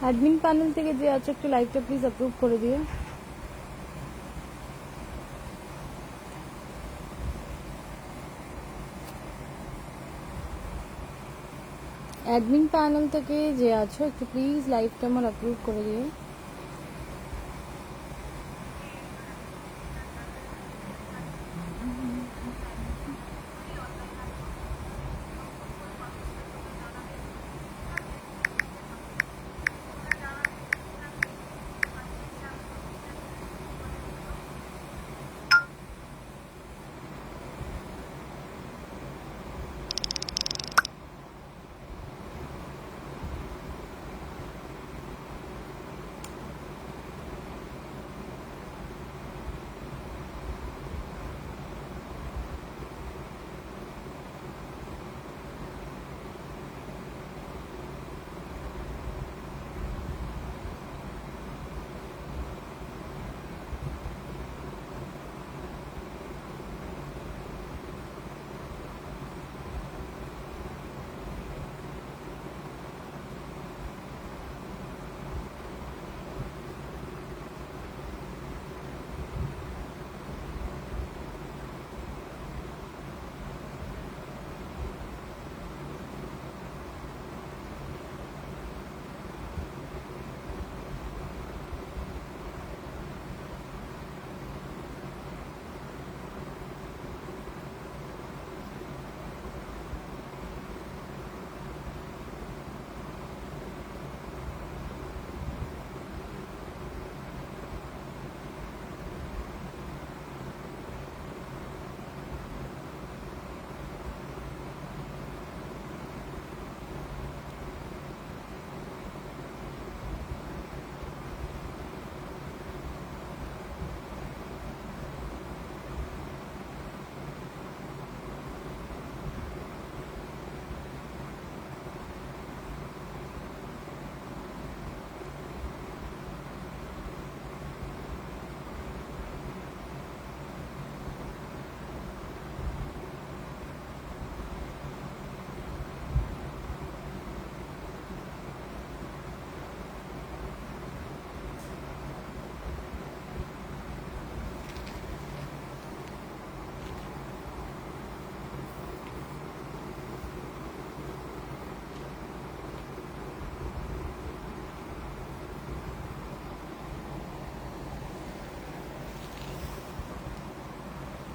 Admin panel থেকে যে আছে একটু লাইভটা প্লিজ অ্যাপ্রুভ করে দিও। অ্যাডমিন প্যানেল থেকে যে আছো একটু প্লিজ লাইভটা আমার অ্যাপ্রুভ করে দিও।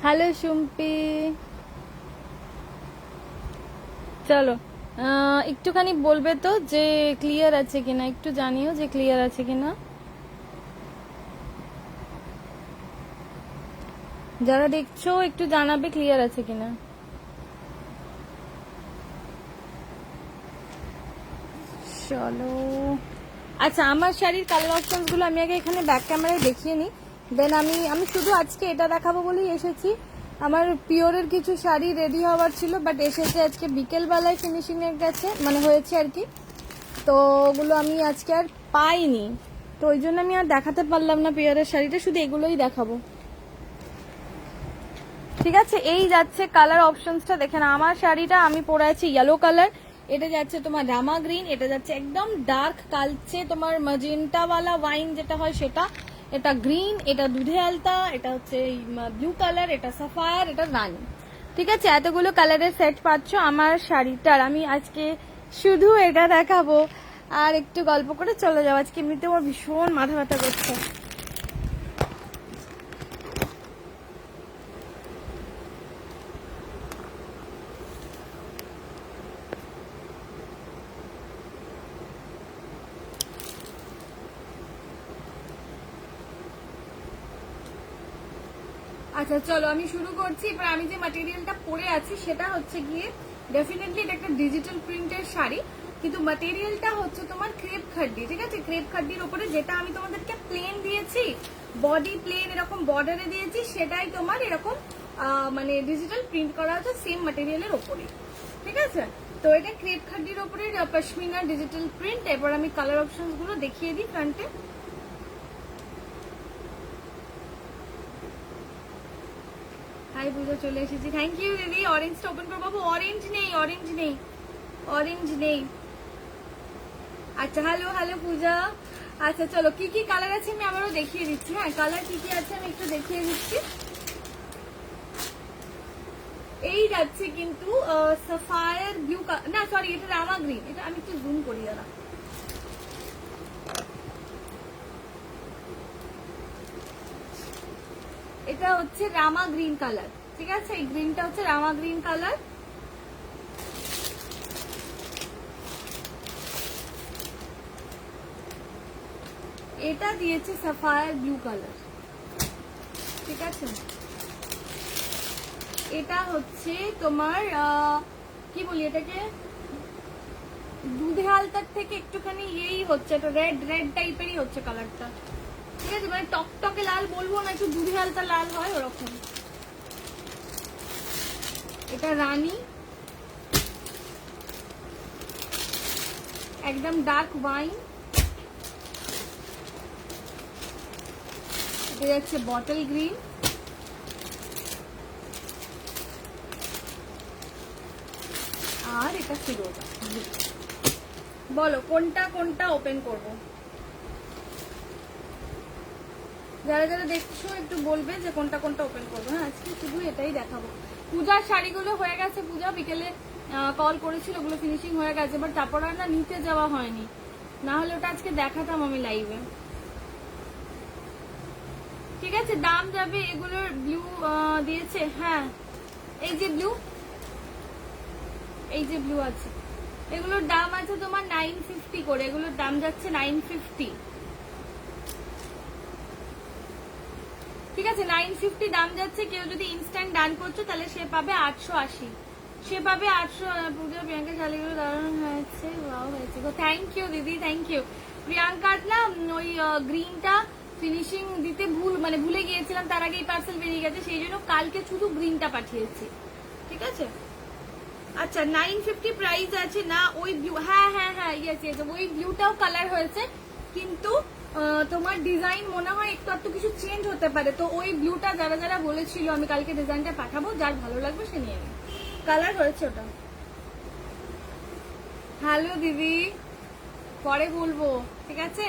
হ্যালো সুম্পি, চলো একটুখানি বলবে তো যে ক্লিয়ার আছে কিনা, একটু জানিও যে ক্লিয়ার আছে কিনা। যারা দেখছো একটু জানাবে ক্লিয়ার আছে কিনা। চলো আচ্ছা, আমার শাড়ির কালার অপশনস গুলো আমি আগে এখানে ব্যাক ক্যামেরায় দেখিয়ে নিই, দেন আমি শুধু আজকে এটা দেখাবো বলেই এসেছি। আমার পিওরের কিছু শাড়ি রেডি হওয়ার ছিল, বাট এসেছে আজকে বিকেলবেলায় ফিনিশিং এর গেছে, মানে হয়েছে আর কি। তো ওগুলো আমি আজকে আর পাইনি, তো ওই জন্য আমি আর দেখাতে পারলাম না পিওরের শাড়িটা, শুধু এগুলোই দেখাবো। ঠিক আছে, এই যাচ্ছে কালার অপশনসটা দেখেন। আমার শাড়িটা আমি পরে আছি ইয়েলো কালার, এটা যাচ্ছে তোমার রামা গ্রিন, এটা যাচ্ছে একদম ডার্ক কালচে তোমার ম্যাজেন্টাওয়ালা ওয়াইন যেটা হয় সেটা, এটা গ্রিন, এটা দুধে আলতা, এটা হচ্ছে ব্লু কালার, এটা সাফায়ার, এটা রানি। ঠিক আছে, এতগুলো কালারের সেট পাচ্ছ আমার শাড়িটার। আমি আজকে শুধু এটা দেখাবো আর একটু গল্প করে চলে যাবো। আজকে এমনিতে আমার ভীষণ মাথা ব্যথা করছে। আচ্ছা চলো আমি শুরু করছি। এবার আমি যে ম্যাটেরিয়ালটা পরে আছি সেটা হচ্ছে গিয়ে ডেফিনেটলি এটা একটা ডিজিটাল প্রিন্টের শাড়ি, কিন্তু ম্যাটেরিয়ালটা হচ্ছে তোমার ক্রেপ খাড্ডি। ঠিক আছে, ক্রেপ খাড্ডির উপরে যেটা আমি তোমাদেরকে প্লেন দিয়েছি, বডি প্লেন এরকম বর্ডারে দিয়েছি, সেটাই তোমার এরকম মানে ডিজিটাল প্রিন্ট করা আছে সেম ম্যাটেরিয়ালের ওপরে। ঠিক আছে, তো এটা ক্রেপ খাড্ডির ওপরে পশমিনা ডিজিটাল প্রিন্ট। এবার আমি কালার অপশনস গুলো দেখিয়ে দিই ফ্রন্টে। হাই পুজো, চলে এসেছি, থ্যাংক ইউ দিদি। অরেঞ্জটা ওপেন করো বাবু, অরেঞ্জ নেই, অরেঞ্জ নেই, অরেঞ্জ নেই। আচ্ছা, হ্যালো হ্যালো পূজা। আচ্ছা চলো, কি কি কালার আছে আমি আবারও দেখিয়ে দিচ্ছি। হ্যাঁ, কালার কি কি আছে আমি একটু দেখিয়ে দিচ্ছি। এই যাচ্ছে কিন্তু সাফায়ার ব্লু, না সরি, এটা রামা গ্রিন। এটা আমি একটু জুম করি দাঁড়া। এটা হচ্ছে রামা গ্রিন কালার, ঠিক আছে? এই গ্রিনটা হচ্ছে রামা গ্রিন কালার। এটা দিয়েছে সাফায়ার ব্লু কালার, ঠিক আছে? এটা হচ্ছে তোমার কি বলি এটাকে, দুধে হালতার থেকে একটুখানি এই হচ্ছে, এটা রেড রেড টাইপেরই হচ্ছে কালারটা, ঠিক আছে? মানে টকটকে লাল বলবো না, একটু দুধে হালতা লাল হয় ওরকম। এটা রানী, একদম ডার্ক ওয়াইন। এটা যাচ্ছে বটল গ্রিন। আর এটা ফিরোজা। বলো কোনটা কোনটা ওপেন করব? যারা যারা দেখছো একটু বলবে যে কোনটা কোনটা ওপেন করবো। হ্যাঁ, আজকে শুধু এটাই দেখাবো। পূজার শাড়িগুলো হয়ে গেছে, পূজা বিকেলে কল করেছিল, ওগুলো ফিনিশিং হয়ে গেছে, বাট তারপর আর না নিতে যাওয়া হয়নি, না হলে ওটা আজকে দেখাতাম আমি লাইভে। ঠিক আছে, দাম যাবে এগুলোর। ব্লু দিয়েছে, হ্যাঁ এই যে ব্লু, এই যে ব্লু আছে, এগুলোর দাম আছে তোমার 950 করে, এগুলোর দাম যাচ্ছে 950, ঠিক আছে? 950 দাম যাচ্ছে। কেউ যদি ইনস্ট্যান্ট ডান করছো তাহলে সে পাবে 880, সে পাবে 800। পূজা প্রিয়াঙ্কা শাড়িগুলো দারুণ হয়েছে, ওয়াও হয়েছে গো, থ্যাংক ইউ দিদি, থ্যাংক ইউ। প্রিয়াঙ্কার না ওই গ্রিনটা ফিনিশিং দিতে ভুলে গিয়েছিলাম, তার আগেই পার্সেল বেরিয়ে গেছে, সেই জন্য কালকে শুধু গ্রিনটা পাঠিয়েছি, ঠিক আছে? আচ্ছা 950 প্রাইস আছে না ওই ব্লু, হ্যাঁ হ্যাঁ হ্যাঁ ইয়েস ইয়েস, ওই ব্লুটাও কালার হয়েছে, কিন্তু তোমার ডিজাইন মনে হয় একটু একটু কিছু চেঞ্জ হতে পারে। তো ওই ব্লুটা যারা যারা বলেছিল আমি কালকে ডিজাইনটা পাঠাবো, যার ভালো লাগবে সে নিয়ে নেবে। কালার হয়েছে ওটা। হ্যালো দিদি, পরে বলবো, ঠিক আছে?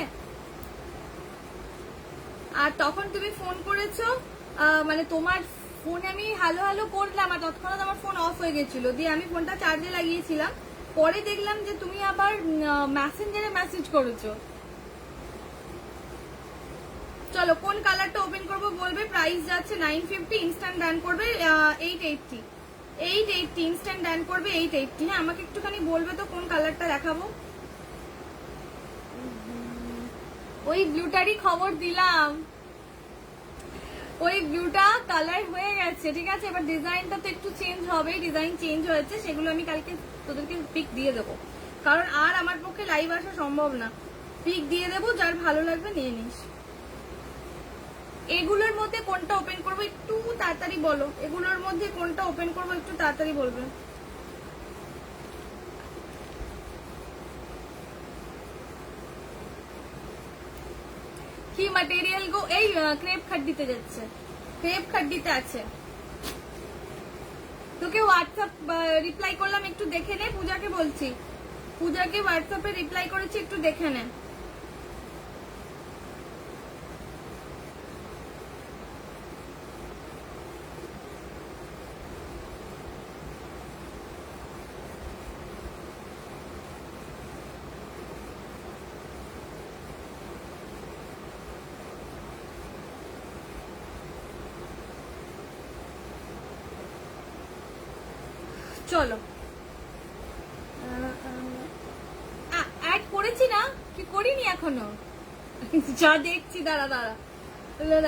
আর তখন তুমি ফোন করেছো, মানে তোমার ফোনে আমি হ্যালো হ্যালো করলাম, আর তৎক্ষণাৎ আমার ফোন অফ হয়ে গেছিল, দিয়ে আমি ফোনটা চার্জে লাগিয়েছিলাম, পরে দেখলাম যে তুমি আবার মেসেঞ্জারে মেসেজ করেছো। চলো কোন কালারটা ওপেন করবো বলবে। প্রাইস যাচ্ছে 950, ইনস্ট্যান্ট ডান করবে 880, 880 ইনস্ট্যান্ট ডান করবে 880। হ্যাঁ, আমাকে একটুখানি বলবে তো কোন কালারটা দেখাবো। ওই ব্লুটারই খবর দিলাম, ওই ব্লুটা কালার হয়ে গেছে, ঠিক আছে? এবার ডিজাইনটা তো একটু চেঞ্জ হবে, ডিজাইন চেঞ্জ হয়েছে, সেগুলো আমি কালকে তোদেরকে পিক দিয়ে দেবো, কারণ আর আমার পক্ষে লাইভ আসা সম্ভব না। পিক দিয়ে দেবো, যার ভালো লাগবে নিয়ে নিস। এগুলোর মধ্যে কোনটা ওপেন করবো একটু তাড়াতাড়ি বলো, এগুলোর মধ্যে কোনটা ওপেন করবো একটু তাড়াতাড়ি বলবে। কি ম্যাটেরিয়াল গো? এই ক্রেপ খাড্ডিতে যাচ্ছে, ক্রেপ খাড্ডিতে আছে। তোকে হোয়াটসঅ্যাপ রিপ্লাই করলাম, একটু দেখে নে। পূজাকে বলছি, পূজাকে হোয়াটসঅ্যাপে রিপ্লাই করেছি, একটু দেখে নে। চলো অ্যাড করেছি না, কি করিনি এখনো, যা দেখছি, দাঁড়া দাঁড়া,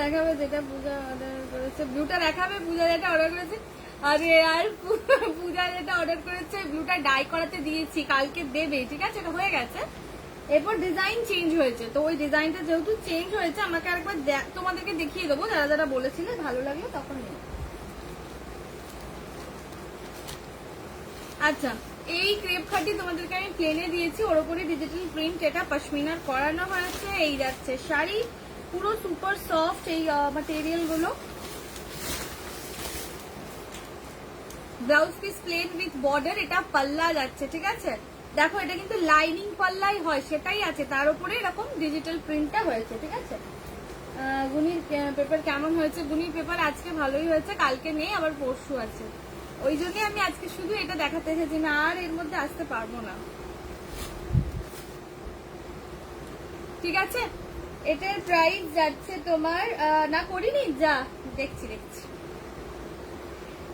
দেখাবে যেটা পূজা অর্ডার করেছে, ব্লুটা দেখাবে পূজা যেটা অর্ডার করেছে। আরে আর পূজা যেটা অর্ডার করেছে ব্লুটা ডাই করাতে দিয়েছি, কালকে দেবে, ঠিক আছে? এটা হয়ে গেছে। এরপর ডিজাইন চেঞ্জ হয়েছে, তো ওই ডিজাইনটা যেহেতু চেঞ্জ হয়েছে আমাকে আরেকবার তোমাদেরকে দেখিয়ে দেবো, যারা যারা বলেছিলে ভালো লাগলো তখন নিয়ে। আচ্ছা, এই ক্রেপ খাটি তোমাদেরকে আমি প্লেনে দিয়েছি, ওর উপরে ডিজিটাল প্রিন্ট, এটা পশমিনার করানো হয়েছে। এই যাচ্ছে শাড়ি, পুরো সুপার সফট এই ম্যাটেরিয়াল গুলো। Blouse piece plane with border, এটা পাল্লা যাচ্ছে, ঠিক আছে? দেখো এটা কিন্তু লাইনিং পাল্লাই হয়, সেটাই আছে, তার উপরে এরকম ডিজিটাল প্রিন্টটা হয়েছে, ঠিক আছে। গুনির পেপার কেমন হয়েছে? গুনির পেপার আজকে ভালোই হয়েছে, কালকে নেই, আবার পরশু আছে, ওই জন্যই আমি আজকে শুধু এটা দেখাতে এসেছি, না আর এর মধ্যে আসতে পারবো না, ঠিক আছে। এটার প্রাইস যাচ্ছে তোমার না করিনি, যা দেখছি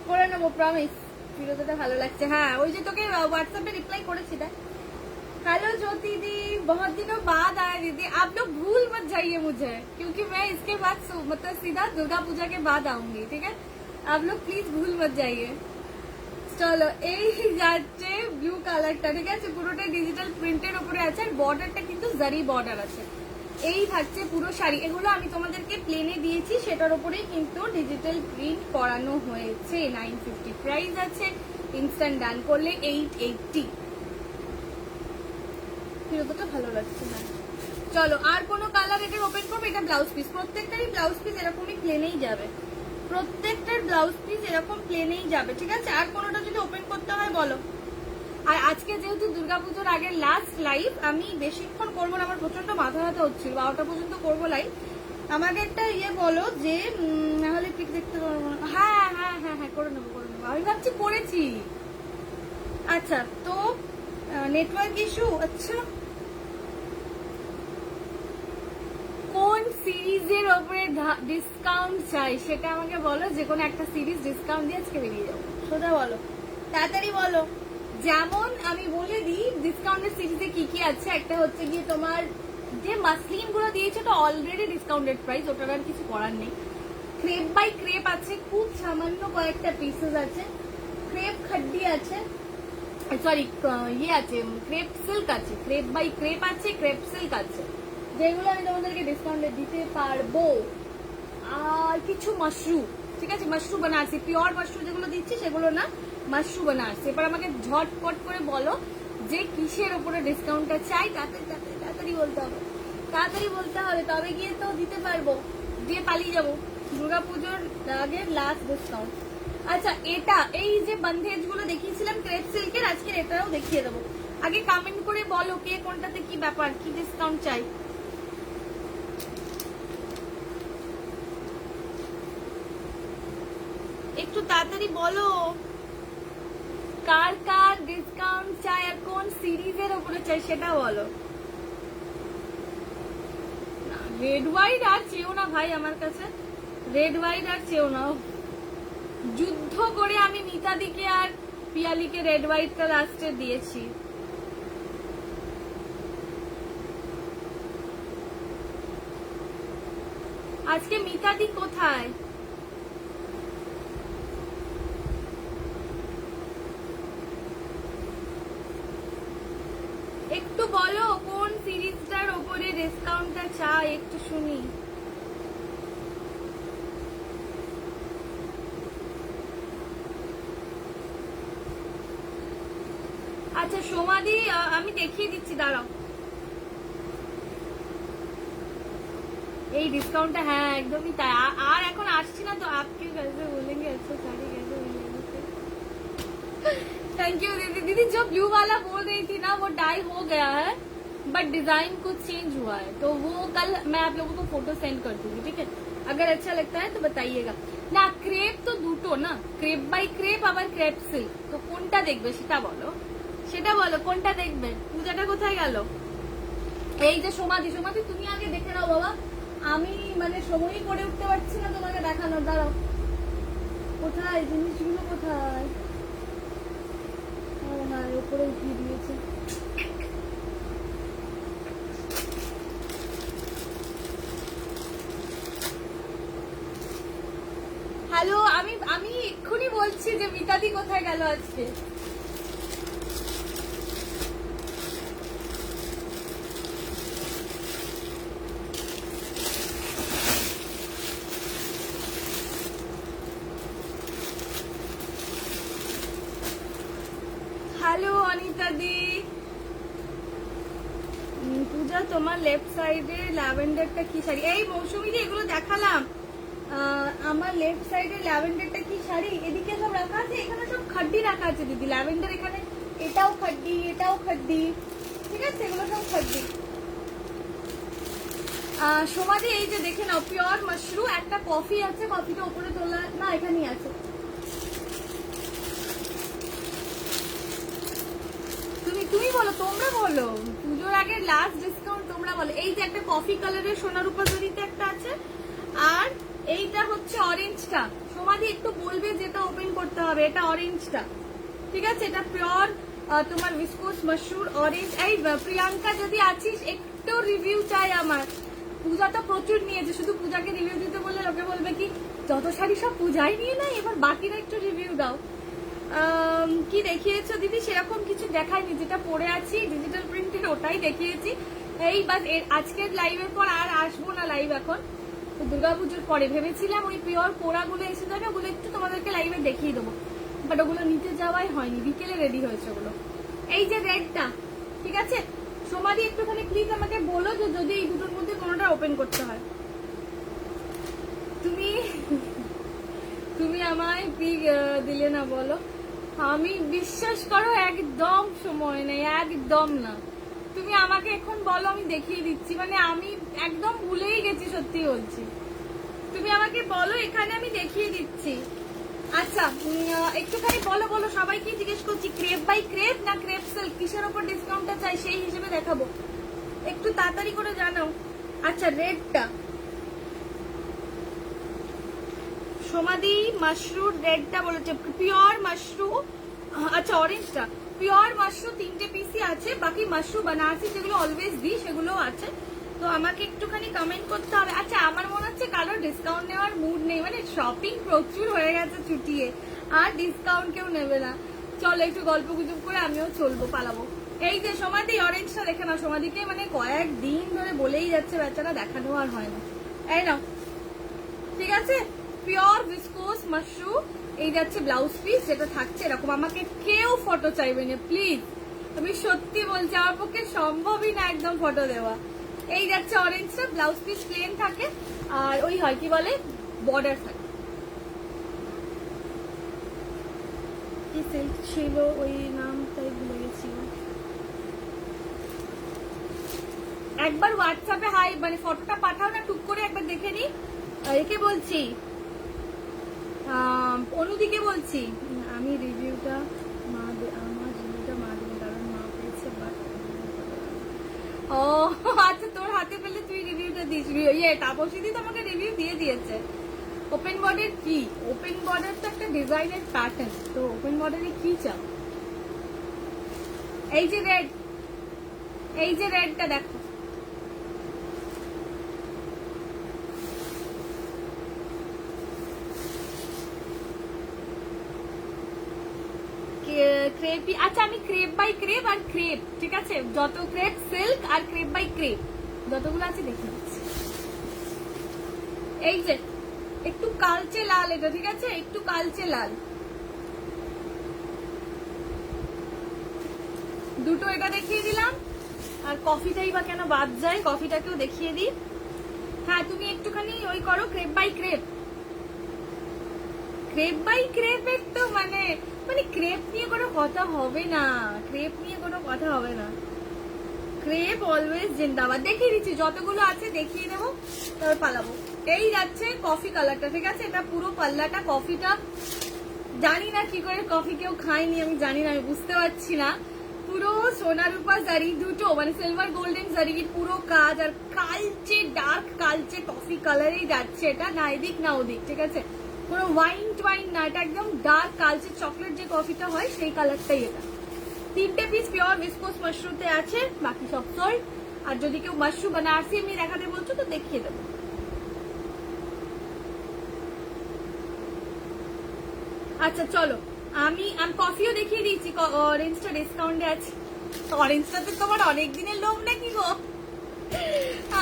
করে নেবো, প্রমিস। ভিডিওটা ভালো লাগছে, হ্যাঁ ওই যে তোকে व्हाट्सएप रिप्लाई করেছি দেখ। हेलो ज्योति दी, बहुत दिनों बाद आए दीदी, आप लोग भूल मत जाइए मुझे, क्योंकि मैं इसके बाद मतलब सीधा दुर्गा पूजा के बाद आऊंगी, ठीक है। आप लोग प्लीज भूल मत जाइए। চলো এই যাচ্ছে ব্লু কালারটা, ঠিক আছে, পুরোটা ডিজিটাল প্রিন্টের উপরে আছে, আর বর্ডারটা কিন্তু জারি বর্ডার আছে। এই থাকছে পুরো শাড়ি, এগুলো আমি তোমাদেরকে প্লেনে দিয়েছি, সেটার উপরেই কিন্তু ডিজিটাল প্রিন্ট করানো হয়েছে। 950 প্রাইস আছে, ইনস্ট্যান্ট ডান করলে 880। ফিরোজটা ভালো লাগছে না। চলো আর কোনো কালার এটা ওপেন করবো, এটা ব্লাউজ পিস, প্রত্যেকটারই ব্লাউজ পিস এরকমই প্লেনেই যাবে, প্রত্যেকটার ব্লাউজ পিস এরকম প্লেনেই যাবে, ঠিক আছে। আর কোনোটা যদি ওপেন করতে হয় বলো। আর আজকে যেহেতু দুর্গাপুজোর আগের লাস্ট লাইভ, আমি বেশিক্ষণ করবো না, আমার প্রচন্ড মাথা ব্যথা হচ্ছিল, 12টা পর্যন্ত করবো লাইভ। আমাকে একটা ইয়ে বলো যে নাহলে পিক দেখতে পারবো না। হ্যাঁ হ্যাঁ হ্যাঁ হ্যাঁ করে নেবো করে নেবো, আমি ভাবছি করেছি। আচ্ছা তো নেটওয়ার্ক ইস্যু, আচ্ছা কোন সিরিজের ওপরে ডিসকাউন্ট চাই সেটা আমাকে বলো, যে কোনো একটা সিরিজ ডিসকাউন্ট দিয়ে আজকে বেরিয়ে যাবো, সোজা বলো, তাড়াতাড়ি বলো। যেমন আমি বলে দিই ডিসকাউন্টের সিরিজে কি কি আছে। একটা হচ্ছে গিয়ে তোমার যে মাসলিন গুলো দিয়েছে তো অলরেডি ডিসকাউন্টেড প্রাইস, ওটার আর কিছু করার নেই। ক্রেপ বাই ক্রেপ আছে, খুব সামান্য কয়েকটা পিসেস আছে। ক্রেপ খাড্ডি আছে, সরি ইয়ে আছে, ক্রেপ সিল্ক আছে, ক্রেপ বাই ক্রেপ আছে, ক্রেপ সিল্ক আছে, যেগুলো আমি তোমাদেরকে ডিসকাউন্টে দিতে পারবো। আর কিছু মাশরু, ঠিক আছে, মাশরু বানারসি, পিওর মাশরু যেগুলো দিচ্ছি সেগুলো না, মাশরু বানারসি। এবার আমাকে ঝটপট করে বলো যে কিসের উপরে ডিসকাউন্টটা চাই, তাড়াতাড়ি বলতে হবে, তাড়াতাড়ি বলতে হবে, তবে গিয়ে তো দিতে পারবো, দিয়ে পালিয়ে যাবো। দুর্গাপুজোর আগে লাস্ট ডিসকাউন্ট। আচ্ছা এটা এই যে বন্ধেজ গুলো দেখিয়েছিলাম ক্রেপ সিল্কের, আজকে এটাও দেখিয়ে দেবো। আগে কমেন্ট করে বলো কে কোনটাতে কি ব্যাপার, কি ডিসকাউন্ট চাই। একটু তাড়াতাড়ি বলো কার কার ডিসকাউন্ট চাই আর কোন সিরিজের উপরে চাই সেটা বলো। রেড হোয়াইট আর চেও না ভাই, আমার কাছে রেড হোয়াইট আর চেও না, যুদ্ধ করে আমি মিতাদিকে আর পিয়ালিকে রেড হোয়াইটটা লাস্টে দিয়েছি। আজকে মিতাদি কোথায়? একটু বলো কোন সিরিজটার উপরে ডিসকাউন্টটা চাই, একটু শুনি। আচ্ছা সোমাদি আমি দেখিয়ে দিচ্ছি, দাঁড়াও। এই ডিসকাউন্টটা, হ্যাঁ একদমই তাই। আর এখন আসছি না তো, আপকে कैसे बोलेंगे अच्छा साड़ी कैसे मिलेगी। थैंक यू दीदी। दीदी जो ब्लू वाला बोल रही थी ना वो डाई हो गया है, बट डिजाइन कुछ चेंज हुआ है, तो वो कल मैं आप लोगों को फोटो सेंड कर दूंगी, ठीक है। अगर अच्छा लगता है तो बताइएगा ना। क्रेप तो দুটো না, ক্রেপ বাই ক্রেপ আবার ক্রেপ সিল্ক, তো কোনটা দেখবে সেটা বলো, সেটা বলো কোনটা দেখবে। পূজাটা কোথায় গেল? এই যে সোমাদি, সোমাদি তুমি আগে দেখে নাও বাবা, আমি মানে সময়ই করে উঠতে পারছি না তোমাকে দেখানোর। দাঁড়াও, কোথায় জিনিসগুলো কোথায়? হ্যাঁ উপরে উঠিয়ে দিয়েছে। হ্যালো, আমি এক্ষুনি বলছি যে মিতাদি কোথায় গেল আজকে। হ্যালো অনিতা দি। পূজা তোমার লেফট সাইডে ল্যাভেন্ডারটা কি শাড়ি? এই মৌসুমী দি এগুলো দেখালাম। আমার লেফট সাইডে ল্যাভেন্ডারটা কি শাড়ি? এদিকে সব রাখা আছে, এখানে সব খাড্ডি রাখা আছে দিদি। ল্যাভেন্ডার এখানে এটাও খাড্ডি, এটাও খাড্ডি, ঠিক আছে, এগুলো সব খাড্ডি। সমাধি এই যে দেখে নাও, পিওর মাশরুম, একটা কফি আছে, কফিটা উপরে তোলা না, এখানেই আছে। তুমি বলো, তোমরা বলো, পুজোর আগে লাস্ট ডিসকাউন্ট তোমরা বলো। এই যে একটা কফি কালারের সোনার উপর জড়িতে একটা আছে, আর এইটা হচ্ছে অরেঞ্জটা। সমাধি একটু বলবে যেটা ওপেন করতে হবে, এটা অরেঞ্জটা, ঠিক আছে, এটা পিওর তোমার ভিসকোস মাশরুম অরেঞ্জ। এই প্রিয়াঙ্কা যদি আছিস, একটু রিভিউ চাই আমার। পূজা তো প্রচুর নিয়েছে, শুধু পূজাকে রিভিউ দিতে বললে লোকে বলবে কি যত শাড়ি সব পূজাই নিয়ে নাই, এবার বাকিরা একটু রিভিউ দাও। কি দেখিয়েছো দিদি? সেরকম কিছু দেখায়নি, যেটা পরে আছি ডিজিটাল প্রিন্টের ওটাই দেখিয়েছি। এই বাস আজকের লাইভের পর আর আসবো না লাইভ এখন, দুর্গাপুজোর পরে ভেবেছিলাম ওই পিওর কোড়াগুলো এসে যাবে, ওগুলো একটু তোমাদেরকে লাইভে দেখিয়ে দেবো, বাট ওগুলো নিতে যাওয়াই হয়নি, বিকেলে রেডি হয়েছে ওগুলো। এই যে রেডটা, ঠিক আছে, সমাধি একটুখানি প্লিজ আমাকে বলো যে যদি এই দুটোর মধ্যে কোনোটা ওপেন করতে হয়। তুমি আমায় পিক দিলে না বলো? আমি বিশ্বাস করো একদম সময় নেই, একদম না। তুমি আমাকে এখন বলো, আমি দেখিয়ে দিচ্ছি, মানে আমি একদম ভুলেই গেছি, সত্যি বলছি। তুমি আমাকে বলো, এখানে আমি দেখিয়ে দিচ্ছি। আচ্ছা একটুখানি বলো সবাইকে জিজ্ঞেস করছি, ক্রেপ বাই ক্রেপ না ক্রেপ সিল্ক, কিসের ওপর ডিসকাউন্টটা চাই সেই হিসেবে দেখাবো, একটু তাড়াতাড়ি করে জানাও। আচ্ছা রেডটা, সমাধি মাশরুম রেডটা বলেছে, পিওর মাশরুম। আচ্ছা অরেঞ্জটা, পিওর মাশরুম 3টে পিসই আছে, বাকি মাশরুম বানারসি যেগুলো অলওয়েজ দিই সেগুলো আছে। তো আমাকে একটুখানি কমেন্ট করতে হবে। আচ্ছা আমার মনে হচ্ছে কারোর ডিসকাউন্ট নেওয়ার মুড নেই, মানে শপিং প্রচুর হয়ে গেছে ছুটিয়ে, আর ডিসকাউন্ট কেউ নেবে না। চলো একটু গল্প গুজব করে আমিও চলবো, পালাবো। এই যে সমাধি অরেঞ্জটা দেখে না, সমাধিকে মানে কয়েকদিন ধরে বলেই যাচ্ছে বেচারা, দেখানো আর হয় না। এই নাও, ঠিক আছে, পিওর ভিসকোস মাশরুম। এই যাচ্ছে ব্লাউজ পিস, যেটা থাকছে এরকম। আমাকে কেউ ফটো চাইবে না প্লিজ, আমি সত্যি বলছি, আমার পক্ষে সম্ভবই না একদম ফটো দেওয়া। এই যাচ্ছে অরেঞ্জটা, ব্লাউজ পিস প্লেন থাকে, আর ওই হয় কি বলে বর্ডার থাকে। কি সিল্ক ছিল ওই নামটাই ভুলে গেছি। একবার হোয়াটসঅ্যাপে হাই মানে ফটোটা পাঠাও না, টুক করে একবার দেখে নি। একে বলছি, অনুদিকে বলছি। আমি রিভিউটা আমার রিভিউটা মা দিবে, কারণ মা পেয়েছে। ও আচ্ছা, তোর হাতে পেলে তুই রিভিউটা দিস। ইয়ে তাপসী দি তোমাকে রিভিউ দিয়ে দিয়েছে। ওপেন বর্ডার কি? ওপেন বর্ডার তো একটা ডিজাইনের প্যাটার্ন, তো ওপেন বর্ডারে কি চাও? এই যে রেড, এই যে রেডটা দেখো, ক্রেপি। আচ্ছা আমি ক্রেপ বাই ক্রেপ আর ক্রেপ, ঠিক আছে, যত ক্রেপ সিল্ক আর ক্রেপ বাই ক্রেপ যতগুলো আছে দেখে দিচ্ছি। এই যে একটু কালচে লাল, এটা ঠিক আছে, একটু কালচে লাল, দুটো এটা দেখিয়ে দিলাম। আর কফিটাই বা কেন বাদ যায়, কফিটাকেও দেখিয়ে দিই। হ্যাঁ তুমি একটুখানি ওই করো, crepe by crepe. Crepe by ক্রেপের তো মানে মানে ক্রেপ নিয়ে কোনো কথা হবে না, ক্রেপ নিয়ে কোনো কথা হবে না। ক্রেপ অলওয়েজ জিন্দাবাদ। দেখিয়ে দিচ্ছি যতগুলো আছে, দেখিয়ে দেবো, তারপর পালাবো। এই যাচ্ছে কফি কালারটা, ঠিক আছে, এটা পুরো পাল্লাটা কফিটা। জানি না কি করে কফি কেউ খায়নি, আমি জানি না, আমি বুঝতে পারছি না। পুরো সোনা রূপা জারি দুটো, মানে সিলভার গোল্ডেন জারির পুরো কাজ, আর কালচে ডার্ক কালচে কফি কালারেই যাচ্ছে এটা, না এদিক না ওদিক, ঠিক আছে, পুরো ওয়াইন টওয়াইন না, এটা একদম ডার্ক কালচে চকলেট যে কফিটা হয় সেই কালারটাই এটা। 3টে পিস পিওর ভিসকোস মাশরুমতে আছে, বাকি সব সোল্ড। আর যদি কেউ মাশরুম বানারসি এমনি দেখাতে বলছো তো দেখিয়ে দেবো। আচ্ছা চলো, আমি কফিও দেখিয়ে দিচ্ছি। অরেঞ্জটা ডিসকাউন্টে আছে। অরেঞ্জটাতে তোমার অনেক দিনের লোভ নাকি গো?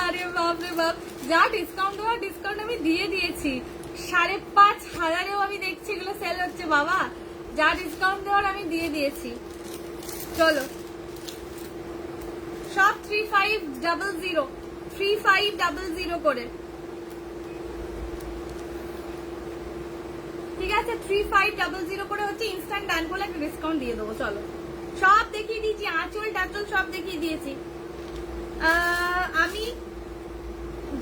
আরে বাপ রে বাপ, যা ডিসকাউন্ট দেওয়া ডিসকাউন্ট আমি দিয়ে দিয়েছি। 5,500 আমি দেখছি এগুলো সেল হচ্ছে বাবা, যা ডিসকাউন্ট দেওয়ার আমি দিয়ে দিয়েছি। চলো সব 3500 করে, ঠিক আছে, 3500 করে হচ্ছে। ইনস্ট্যান্ট ডান বলে একটা ডিসকাউন্ট দিয়ে দেবো। চলো সব দেখিয়ে দিয়েছি, আঁচল টাচল সব দেখিয়ে দিয়েছি। আমি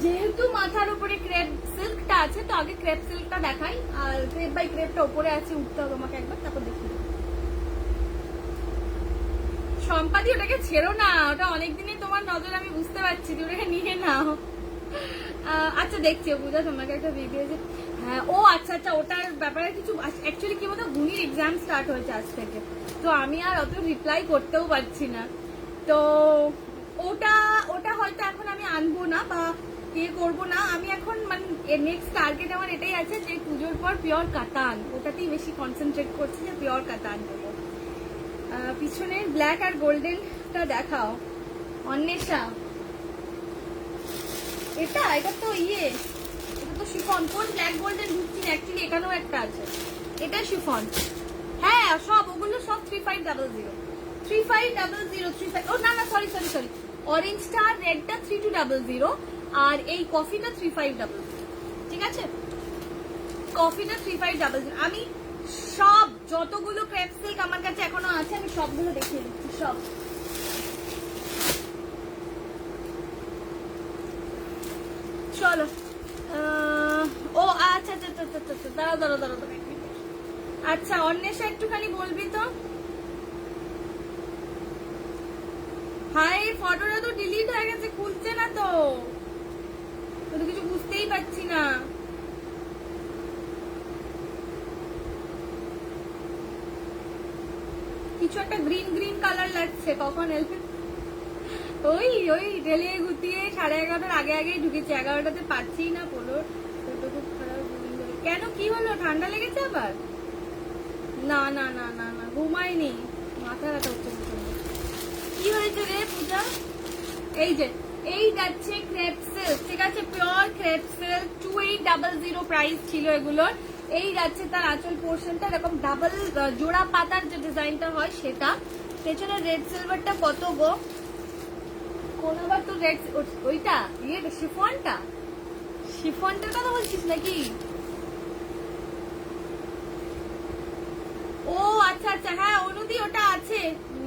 যেহেতু মাথার উপরে ক্রেপ সিল্কটা আছে, তো আগে ক্রেপ সিল্কটা দেখাই। আর ক্রেপ বাই ক্রেপটা উপরে আছে, উঠতে হবে আমাকে একবার, তারপর দেখি। সম্পাদি ওটাকে ছেড়ো না, ওটা অনেকদিনই তোমার নজর, আমি বুঝতে পারছি, তুমি ওটাকে নিয়ে নাও। আচ্ছা দেখছি পূজা, তোমাকে একটা ভিডিও যে, হ্যাঁ ও আচ্ছা আচ্ছা, ওটার ব্যাপারে কিছু অ্যাকচুয়ালি কি বলতো, গুনির এক্সাম স্টার্ট হয়েছে আজ থেকে, তো আমি আর অত রিপ্লাই করতেও পারছি না। তো ওটা ওটা হয়তো এখন আমি আনবো না বা ইয়ে করবো না। আমি এখন মানে নেক্সট টার্গেট আমার এটাই আছে যে পুজোর পর পিওর কাতান, ওটাতেই বেশি কনসেন্ট্রেট করছি যে পিওর কাতান দেবো। পিছনের ব্ল্যাক আর গোল্ডেনটা দেখাও অন্বেষা। এটা এটা তো ইয়ে, এটা তো শিফন। কোন ব্ল্যাক গোল্ডেন ঢুকছি না, অ্যাকচুয়ালি এখানেও একটা আছে, এটা শিফন। হ্যাঁ সব ওগুলো সব 3500 3500 35। ও না না, সরি সরি সরি, অরেঞ্জটা আর রেডটা 3200 আর এই কফিটা 3500। ঠিক আছে, কফিটা 3500। আমি সব যতগুলো ক্রেপ সিল্ক আমার কাছে এখনো আছে আমি সবগুলো দেখিয়ে দিচ্ছি সব। চলো ও আচ্ছা আচ্ছা আচ্ছা আচ্ছা, দাঁড়াও দাঁড়াও দাঁড়াও দাঁড়াও। আচ্ছা অন্বেষা একটুখানি বলবি তো, হাই ফটোটা তো ডিলিট হয়ে গেছে, খুলছে না তো, কিছু বুঝতেই পারছি না। কিছু একটা গ্রিন গ্রিন কালার লাগছে, কখন এলে? ওই ওই ঢেলিয়ে গুতিয়ে 11:30 আগে আগেই ঢুকেছি, 11টাতে পাচ্ছি না। পড়ো খুব খারাপ। কেন, কি হলো, ঠান্ডা লেগেছে আবার? না না না না না, ঘুমাইনি, মাথা ব্যথা হচ্ছে। কি হয়েছে রে পূজা? এই যে এই যাচ্ছে ক্রেপ সিল্ক, ঠিক আছে, পিওর ক্রেপ সিল্ক, 2800 প্রাইস ছিল এগুলোর। এই যাচ্ছে তার আঁচল পোর্শনটা, এরকম ডাবল জোড়া পাতার যে ডিজাইনটা হয় সেটা। পেছনে রেড সিলভারটা কত গো? কোন আবার তো রেড, ওইটা ইয়ে শিফনটা, শিফনটার কথা বলছিস নাকি? ও আচ্ছা আচ্ছা, হ্যাঁ অনুদি ওটা আছে।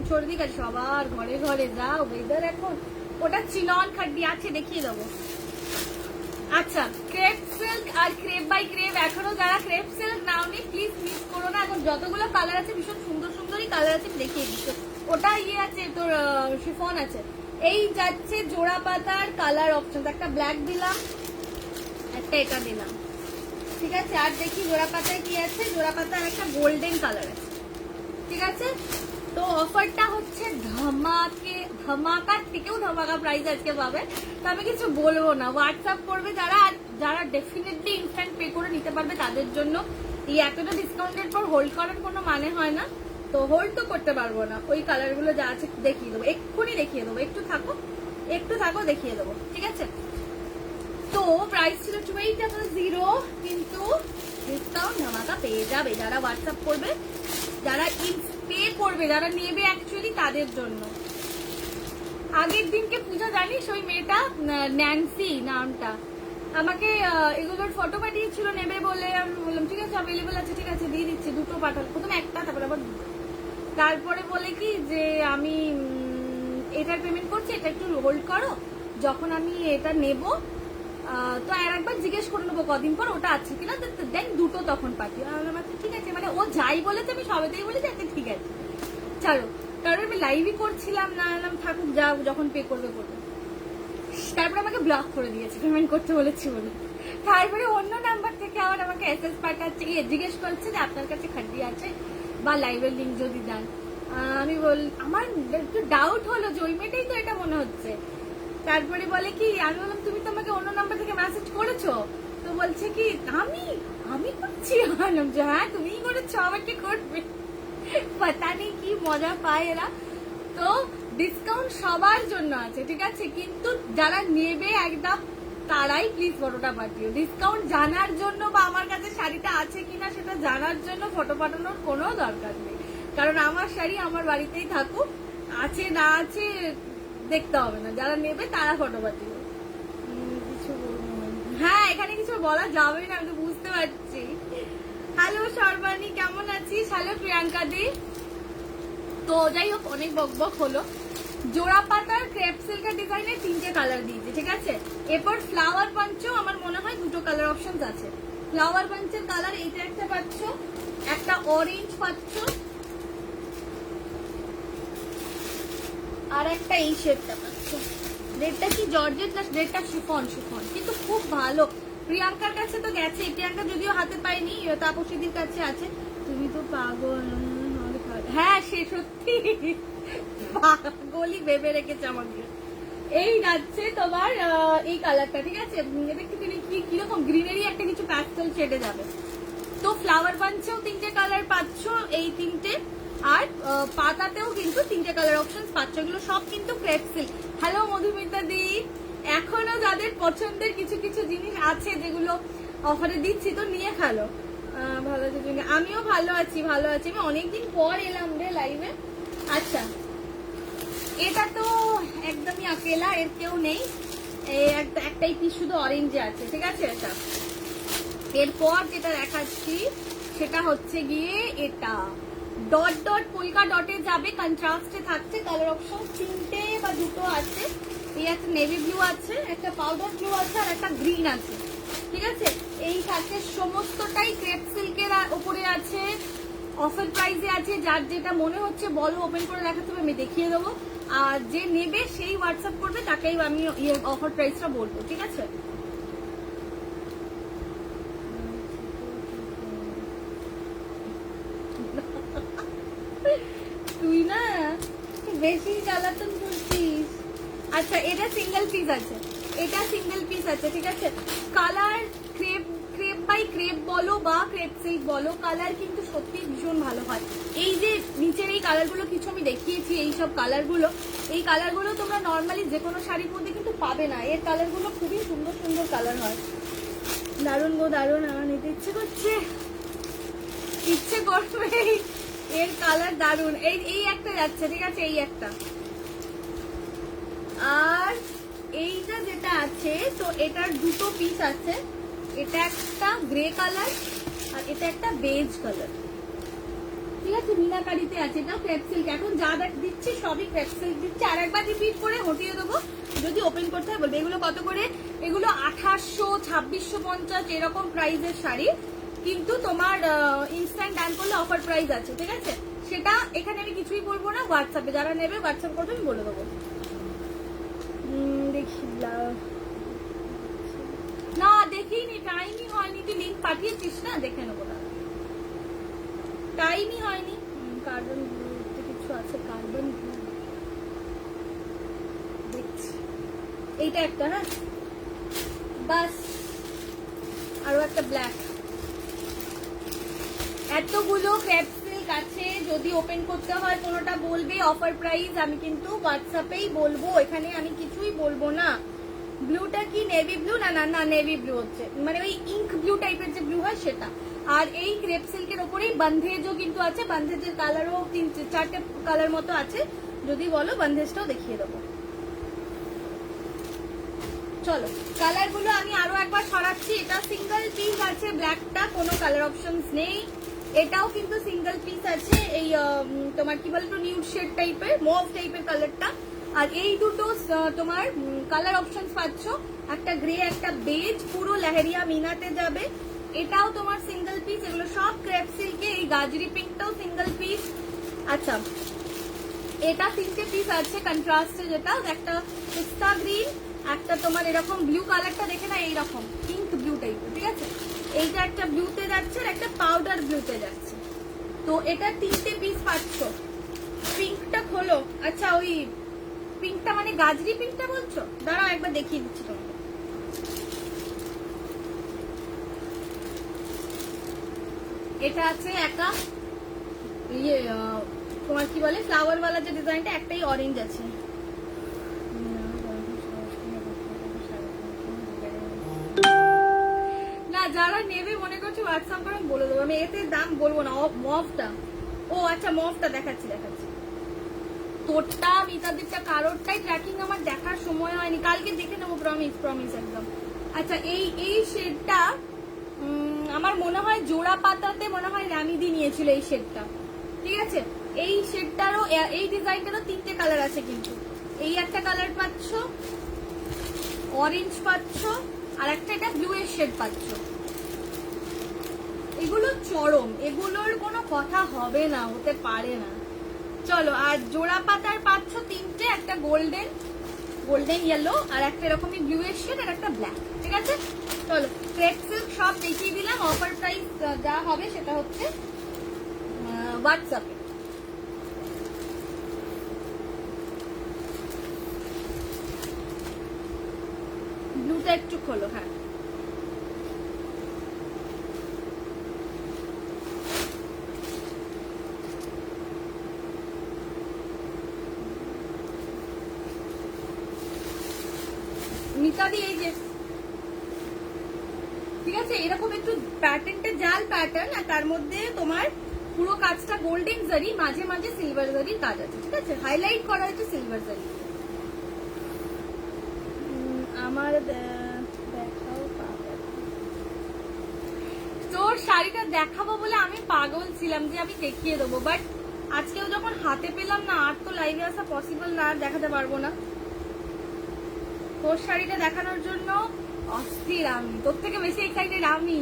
সর্দি কাজ সবার ঘরে ঘরে, যা ওয়েদার এখন। ওটা চিনন খাড্ডি আছে, দেখিয়ে দেবো। আচ্ছা ক্রেপ সিল্ক আর ক্রেপ বাই ক্রেপ, এখনো যারা ক্রেপ সিল্ক নাওনি প্লিজ মিস করো না, এখন যতগুলো কালার আছে ভীষণ সুন্দর সুন্দরই কালার আছে, দেখিয়ে দিচ্ছি। ওটা ইয়ে আছে তোর শিফন আছে। এই যাচ্ছে জোড়া পাতার কালার অপশন, একটা ব্ল্যাক দিলাম, একটা এটা দিলাম, ঠিক আছে। আর দেখি জোড়া পাতায় কি আছে, জোড়া পাতার একটা গোল্ডেন কালার আছে, ঠিক আছে। তো অফারটা হচ্ছে ধামাকে, ধামাকার থেকেও ধামাকা প্রাইস আজকে পাবে। তো আমি কিছু বলবো না, হোয়াটসঅ্যাপ করবে যারা, আর যারা ডেফিনেটলি ইনস্ট্যান্ট পে করে নিতে পারবে তাদের জন্য। এই এতটা ডিসকাউন্টের পর হোল্ড করার কোনো মানে হয় না, তো হোল্ড তো করতে পারবো না। ওই কালারগুলো যা আছে দেখিয়ে দেবো, এক্ষুনি দেখিয়ে দেবো, একটু থাকো দেখিয়ে দেবো, ঠিক আছে। তো প্রাইস ছিল 2800, কিন্তু ডিসকাউন্ট ধামাকা পেয়ে যাবে যারা হোয়াটসঅ্যাপ করবে, যারা পে করবে, যারা নেবে অ্যাকচুয়ালি তাদের জন্য। আগের দিনকে পূজা জানিস, ওই মেয়েটা ন্যান্সি নামটা আমাকে এগুলোর ফটো পাঠিয়েছিল নেবে বলে, আমি বললাম ঠিক আছে অ্যাভেলেবল আছে, ঠিক আছে দিয়ে দিচ্ছি। দুটো পাঠাল, প্রথমে একটা, তারপরে আবার তারপরে বলে কি যে আমি এটার পেমেন্ট করছি, এটা একটু হোল্ড করো, যখন আমি এটা নেব তো আর একবার জিজ্ঞেস করে নেবো কদিন পর ওটা আছে কিনা, দেন দুটো তখন পাঠিয়ে। আচ্ছা ঠিক আছে, মানে ও যাই বলেছে আমি সবেতেই বলেছি আচ্ছা ঠিক আছে ছাড়ো, কারণ আমি লাইভই করছিলাম না, থাকুক যা, যখন পে করবে করবে। তারপরে আমাকে ব্লক করে দিয়েছে পেমেন্ট করতে বলেছি বলে। তারপরে অন্য নাম্বার থেকে আবার আমাকে এসএস পাঠাচ্ছে, জিজ্ঞেস করছে যে আপনার কাছে খাড্ডি আছে বা লাইভের লিঙ্ক যদি দেন। আমি আমার একটু ডাউট হলো যে ওই মেয়েটাই তো এটা মনে হচ্ছে। তারপরে বলে কি, আমি বললাম তুমি তো আমাকে অন্য নাম্বার থেকে মেসেজ করেছো, তো বলছে কি আমি করছি, বললাম যে হ্যাঁ তুমিই করেছো, আবার কি করবে, পাতা নেই কি মজা পায় এরা। তো ডিসকাউন্ট সবার জন্য আছে, ঠিক আছে, কিন্তু যারা নেবে একদম তারাই প্লিজ ফটোটা পাঠিও। ডিসকাউন্ট জানার জন্য বা আমার কাছে শাড়িটা আছে কিনা সেটা জানার জন্য ফটো পাঠানোর কোনো দরকার নেই, কারণ আমার শাড়ি আমার বাড়িতেই থাকুক, আছে না আছে দেখতে হবে না, যারা নেবে তারা ফটো পাঠিও। কিছু হ্যাঁ এখানে কিছু বলা যাবে না, আমি তো বুঝতে পারছি। হ্যালো সর্বাণী, কেমন আছিস? হ্যালো প্রিয়াঙ্কা দি, তো যাই হোক, অনেক বকবক হলো। জোড়া পাতার ক্রেপ সিল্কের ডিজাইনের 3টে কালার দিয়েছে, ঠিক আছে। এরপর ফ্লাওয়ার পাঞ্চও আমার মনে হয় 2টো কালার অপশন আছে। ফ্লাওয়ার পাঞ্চের কালার এইটা একটা পাচ্ছ, একটা অরেঞ্জ পাচ্ছ, আর একটা এই শেডটা পাচ্ছ। রেডটা কি জর্জেট না রেডটা শিফন, শিফন কিন্তু খুব ভালো। প্রিয়াঙ্কার কাছে তো গেছে, প্রিয়াঙ্কা যদিও হাতে পাইনি, তাপসীদির কাছে আছে। তুমি তো পাগল, হ্যাঁ সে সত্যি পাগলই ভেবে রেখেছে আমাকে। এই যাচ্ছে তোমার এই কালারটা, ঠিক আছে। এটা একটু কিরকম গ্রিনারি একটা কিছু প্যাস্টেল শেডে যাবে। তো ফ্লাওয়ার বাঞ্চেও 3টে কালার পাচ্ছ, এই 3টে, আর পাতাতেও কিন্তু 3টে কালার অপশন পাচ্ছ। এগুলো সব কিন্তু ক্রেপ সিল্ক। হ্যালো মধুমিতা দি, এখনো যাদের পছন্দের কিছু কিছু জিনিস আছে যেগুলো অফারে দিচ্ছি, তো নিয়ে খেলো। ভালো আছে, আমিও ভালো আছি, ভালো আছি। আমি অনেকদিন পর এলাম রে লাইভে। আচ্ছা, এটা তো একদমই আকেলা, এর কেউ নেই। একটাই পিস শুধু অরেঞ্জে আছে, ঠিক আছে। এটা এরপর যেটা দেখাচ্ছি সেটা হচ্ছে গিয়ে এটা ডট ডট পোলকা ডটে যাবে, কন্ট্রাস্টে থাকছে। কালার অপশন 3টে বা 2টো আছে। এই একটা নেভি ব্লু আছে, একটা পাউডার ব্লু আছে, আর একটা গ্রিন আছে, ঠিক আছে। এই থাকছে, সমস্তটাই ক্রেপ সিল্কের উপরে আছে, অফার প্রাইসে আছে। যার যেটা মনে হচ্ছে বলো, ওপেন করে দেখাতে হবে, আমি দেখিয়ে দেবো। আর যে নেবে সেই হোয়াটসঅ্যাপ করবে, তাকেই আমি অফার প্রাইসটা বলবো, ঠিক আছে। তুই না বেশি জ্বালাতন করছিস। আচ্ছা, এটা সিঙ্গেল পিস আছে, এটা সিঙ্গেল পিস আছে, ঠিক আছে। Colour crepe crepe by crepe বলো বা ক্রেপ সিল্ক বলো, কালার কিন্তু সত্যি ভীষণ ভালো হয়। এই যে নিচের এই কালারগুলো কিছু আমি দেখিয়েছি, এই সব কালারগুলো, এই কালারগুলো তোমরা নর্মালি যে কোনো শাড়ির মধ্যে কিন্তু পাবে না। এর কালারগুলো খুবই সুন্দর সুন্দর কালার হয়। দারুণ গো দারুণ, আমার নিতে ইচ্ছে করছে, ইচ্ছে করবে। এর কালার দারুণ। এই একটা যাচ্ছে, ঠিক আছে, এই একটা। আর এইটা যেটা আছে, তো এটার 2টো পিস আছে। এটা একটা গ্রে কালার আর এটা একটা বেজ কালার, ঠিক আছে। মিনাকারিতে আছে, এটা ক্রেপ সিল্ক। এখন যা দিচ্ছি সবই ক্রেপ সিল্ক দিচ্ছে। আর একবার রিপিট করে হটিয়ে দেবো, যদি ওপেন করতে হয় বলবে। এগুলো কত করে? এগুলো 2800, 2650 এরকম প্রাইসের শাড়ি, কিন্তু তোমার ইনস্ট্যান্ট ডান করলে অফার প্রাইস আছে, ঠিক আছে। সেটা এখানে আমি কিছুই বলবো না, হোয়াটসঅ্যাপে যারা নেবে হোয়াটসঅ্যাপ করবে, আমি বলে দেবো। দেখি না, দেখিনি, টাইমই হয়নি। তুই লিঙ্ক পাঠিয়েছিস না, দেখে নেবো না, টাইমই হয়নি। কার্বন ব্লুতে কিছু আছে, কার্বন ব্লু দেখছি। এইটা একটা, হ্যাঁ বাস, আরো একটা ব্ল্যাক। এতগুলো ক্রেপ সিল্ক আছে, যদি ওপেন করতে হয় কোনোটা বলবে অফার প্রাইস, আমি কিন্তু হোয়াটসঅ্যাপেই বলবো, এখানে আমি কিছুই বলবো না। ব্লুটা কি নেভি ব্লু? না না না, নেভি ব্লু হচ্ছে, মানে ওই ইঙ্ক ব্লু টাইপের যে ব্লু হয় সেটা। আর এই ক্রেপ সিল্কের ওপরেই বন্ধেজও কিন্তু আছে। বন্ধেজের কালারও 3-4টে কালার মতো আছে, যদি বলো বন্ধেজটাও দেখিয়ে দেবো। চলো, কালার গুলো আমি আরো একবার সরাচ্ছি। এটা সিঙ্গেল পিস আছে, ব্ল্যাকটা কোনো কালার অপশনস নেই। এটাও কিন্তু সিঙ্গেল পিস আছে, এই তোমার কি বলতো নিউড শেড টাইপের, মভ টাইপের কালারটা। আর এই দুটো তোমার কালার অপশনস পাচ্ছ, একটা গ্রে একটা বেজ, পুরো লেহেরিয়া মিনাতে যাবে। এটাও তোমার সিঙ্গেল পিস, এগুলো সব ক্রেপ সিল্কে। এই গাজরি পিঙ্কটাও সিঙ্গেল পিস। আচ্ছা, এটা 3টে পিস আছে কন্ট্রাস্টে, যেটা একটা পিস্তা গ্রিন, একটা তোমার এরকম ব্লু কালারটা দেখে না, এইরকম পিঙ্ক ব্লু টাইপের, ঠিক আছে। এইটা একটা ব্লুতে যাচ্ছে আর একটা পাউডার ব্লুতে যাচ্ছে। তো এটা 3টে পিস পাচ্ছ। পিঙ্কটা খোলো। আচ্ছা, ওই পিঙ্কটা মানে গাজরি পিঙ্কটা বলছো? দাঁড়াও একবার দেখিয়ে দিচ্ছি তোমাকে। এটা আছে একটা ইয়ে তোমার কি বলে ফ্লাওয়ার ওয়ালা যে ডিজাইনটা, একটাই অরেঞ্জ আছে। না, যারা নেবে মনে করছে হোয়াটসঅ্যাপ করে বলে দেবো, আমি এতে দাম বলবো না। মভটা, ও আচ্ছা মভটা দেখাচ্ছি। তোরটা মিতাদিরটা কারোরটাই ট্র্যাকিং আমার দেখার সময় হয়নি, কালকে দেখে নেবো, প্রমিস একদম। আচ্ছা, এই শেডটা আমার মনে হয় জোড়া পাতাতে মনে হয় রামিদি নিয়েছিল এই শেডটা, ঠিক আছে। এই শেডটারও এই ডিজাইনটারও 3টে কালার আছে কিন্তু। এই একটা কালার পাচ্ছ, অরেঞ্জ পাচ্ছ, আর একটা এটা ব্লু এর শেড পাচ্ছ। এগুলো চরম, এগুলোর কোনো কথা হবে না, হতে পারে না। চলো, আর জোড়া পাতার পাচ্ছ 3টে, একটা গোল্ডেন ইয়েলো, আর একটা এরকমই ব্লু এর শেড, আর একটা ব্ল্যাক। ঠিক আছে, চলো ক্রেপ সিল্ক সব দেখিয়ে দিলাম। অফার প্রাইস যা হবে সেটা হচ্ছে হোয়াটসঅ্যাপে। ব্লুটা একটু খোলো। হ্যাঁ, মিতাদি এই যে, ঠিক আছে, এরকম একটু প্যাটার্নটা জাল প্যাটার্ন, আর তার মধ্যে তোমার পুরো কাজটা গোল্ডেন জারি, মাঝে মাঝে সিলভার জারির কাজ আছে। ঠিক আছে, হাইলাইট করা হয়েছে সিলভার জারি। আমার দেখাও, তোর শাড়িটা দেখাবো বলে আমি পাগল ছিলাম যে আমি দেখিয়ে দেবো, বাট আজকেও যখন হাতে পেলাম না, আর তো লাইভে আসা পসিবল না, আর দেখাতে পারবো না। তোর শাড়িটা দেখানোর জন্য অস্থির আমি, তোর থেকে বেশি এক্সাইটেড আমি।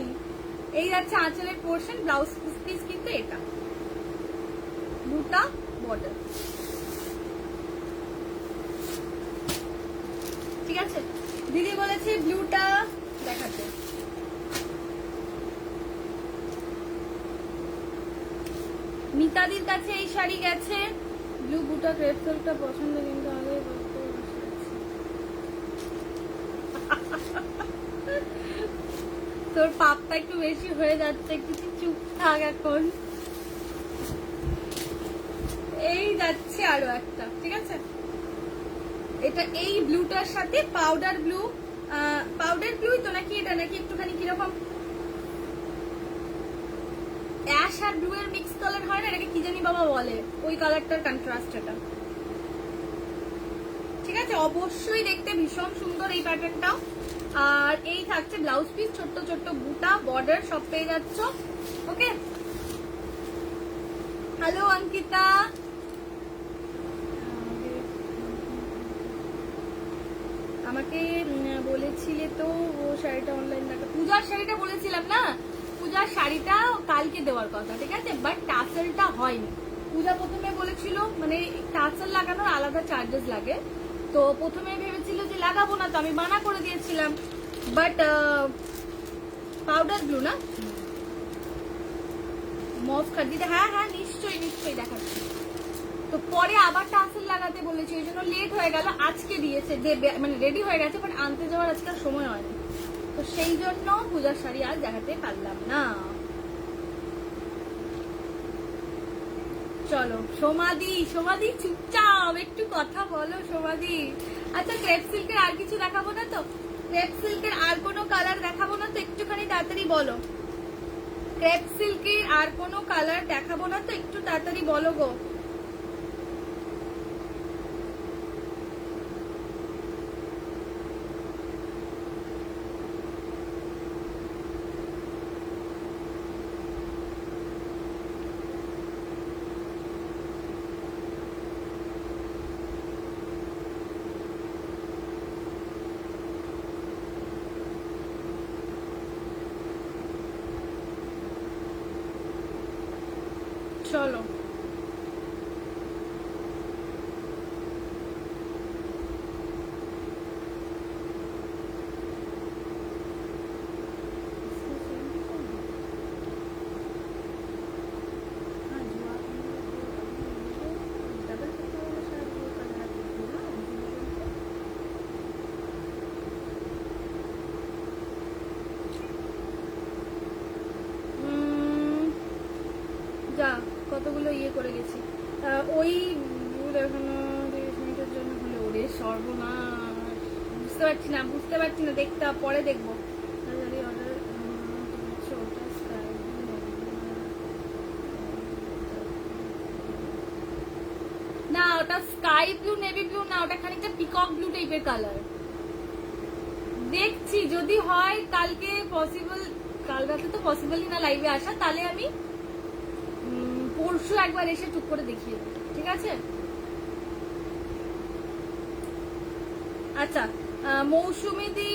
এই যাচ্ছে আঁচলের পোর্শন, ব্লাউজ পিস কিন্তু এটা দুটা বর্ডার। ঠিক আছে, দিদি বলেছে ব্লুটা দেখাতে। মিতাদির কাছে এই শাড়ি গেছে, ব্লু বুটা ক্রেপ সিল্কটা পছন্দ, কিন্তু আগে তোর পাপটা একটু বেশি হয়ে যাচ্ছে, একটু চুপ থাক এখন। এই যাচ্ছে আরো একটা। ঠিক আছে, এটা এই ব্লুটার সাথে পাউডার ব্লুই তো নাকি এটা, নাকি একটুখানি কিরকম অ্যাশ আর ব্লু এর মিক্স কালার হয় না, এটাকে কি জানি বাবা বলে, ওই কালারটার কন্ট্রাস্ট এটা। ঠিক আছে, অবশ্যই দেখতে ভীষণ সুন্দর এই প্যাটার্নটাও। আর এই থাকছে ব্লাউজ পিস, ছোট্ট ছোট্ট বুটা, বর্ডার সব পেয়ে যাচ্ছ। ওকে, হ্যালো অঙ্কিতা। আমাকে বলেছিলে তো ও শাড়িটা অনলাইন দেখা, পূজার শাড়িটা বলেছিলাম না, পূজার শাড়িটা কালকে দেওয়ার কথা। ঠিক আছে, বাট টাসেলটা হয়নি। পূজা প্রথমে বলেছিল, মানে টাসেল লাগানোর আলাদা চার্জেস লাগে, তো প্রথমে ভেবেছিল যে লাগাবো না, তো আমি মানা করে দিয়েছিলাম। বাট পাউডার ব্লু না, মফ খাদ্যিটা, হ্যাঁ হ্যাঁ নিশ্চয়ই নিশ্চয়ই দেখাচ্ছি। তো পরে আবার টাসেল লাগাতে বলেছি, ওই জন্য লেট হয়ে গেল। আজকে দিয়েছে, মানে রেডি হয়ে গেছে, বাট আনতে যাওয়ার আজকে সময় হয়নি, তো সেই জন্য পূজার শাড়ি আজ দেখাতে পারলাম না। চলো সমাধি চুপচাপ একটু কথা বলো সমাধি। আচ্ছা, ক্রেপ সিল্কের আর কিছু দেখাবো না তো? ক্রেপ সিল্কের আর কোনো কালার দেখাবো না তো? একটুখানি তাড়াতাড়ি বলো। ক্রেপ সিল্কের আর কোনো কালার দেখাবো না তো? একটু তাড়াতাড়ি বলো গো। চলো, যা কতগুলো ইয়ে করে গেছি। ওই এখনো 30 মিনিটের জন্য হলে, ওরে সর্বনাশ, বুঝতে পারছি না দেখতে, পরে দেখবো। না, ওটা স্কাই ব্লু নেভি ব্লু না, ওটা খানিকটা পিকক ব্লু টাইপের কালার। দেখছি যদি হয় কালকে পসিবল, কাল রাতে তো পসিবলই না লাইভে আসা, তাহলে আমি পরশু একবার এসে টুক করে দেখিয়ে দেবো, ঠিক আছে? আচ্ছা মৌসুমি দি,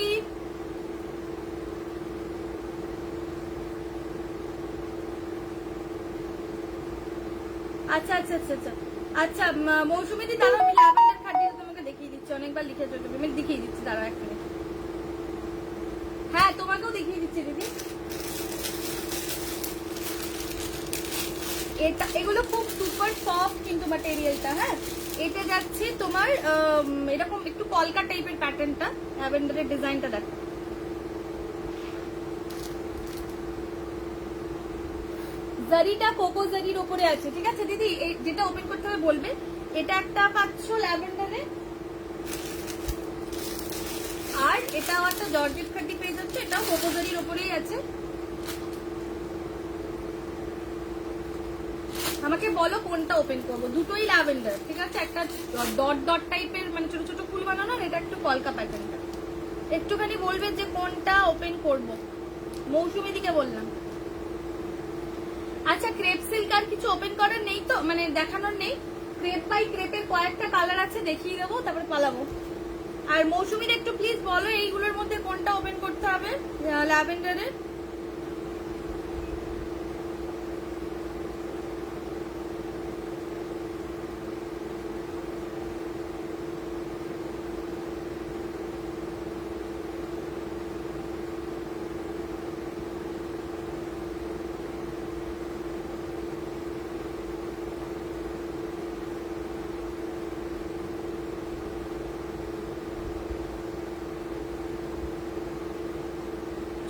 আচ্ছা আচ্ছা আচ্ছা আচ্ছা আচ্ছা মৌসুমি দি দাঁড়াও, আমি ল্যাভেন্ডার খাটিয়ে তোমাকে দেখিয়ে দিচ্ছি, অনেকবার লিখেছো তুমি, আমি দেখিয়ে দিচ্ছি, দাঁড়াও এক মিনিট। হ্যাঁ তোমাকেও দেখিয়ে দিচ্ছি দিদি। এটা এগুলো খুব সুপার সফট কিন্তু ম্যাটেরিয়ালটা। হ্যাঁ এটা যাচ্ছে তোমার এরকম একটু কলকা টাইপের প্যাটার্নটা, ল্যাভেন্ডারের ডিজাইনটা দেখো, জারিটা কোকো জারির উপরে আছে, ঠিক আছে দিদি? যেটা ওপেন করতে হবে বলবে। এটা একটা পাচ্ছ ল্যাভেন্ডারে, আর এটাও একটা জর্জেট খাটি পেয়ে যাচ্ছে, এটাও কোকো জারির উপরেই আছে। আমাকে বলো কোনটা ওপেন করবো, দুটোই ল্যাভেন্ডার, ঠিক আছে? একটা ডট ডট টাইপের মানে ছোট ছোট ফুল বানানো, এটা একটু কলকা প্যাটার্নটা। একটুখানি বলবে যে কোনটা ওপেন করব। মৌসুমি দিকে বললাম। আচ্ছা ক্রেপ সিল্ক আর কিছু ওপেন করার নেই তো, মানে দেখানোর নেই? ক্রেপ বাই ক্রেপের কয়েকটা কালার আছে, দেখিয়ে দেবো, তারপরে পালাবো। আর মৌসুমির একটু প্লিজ বলো এইগুলোর মধ্যে কোনটা ওপেন করতে হবে ল্যাভেন্ডারের।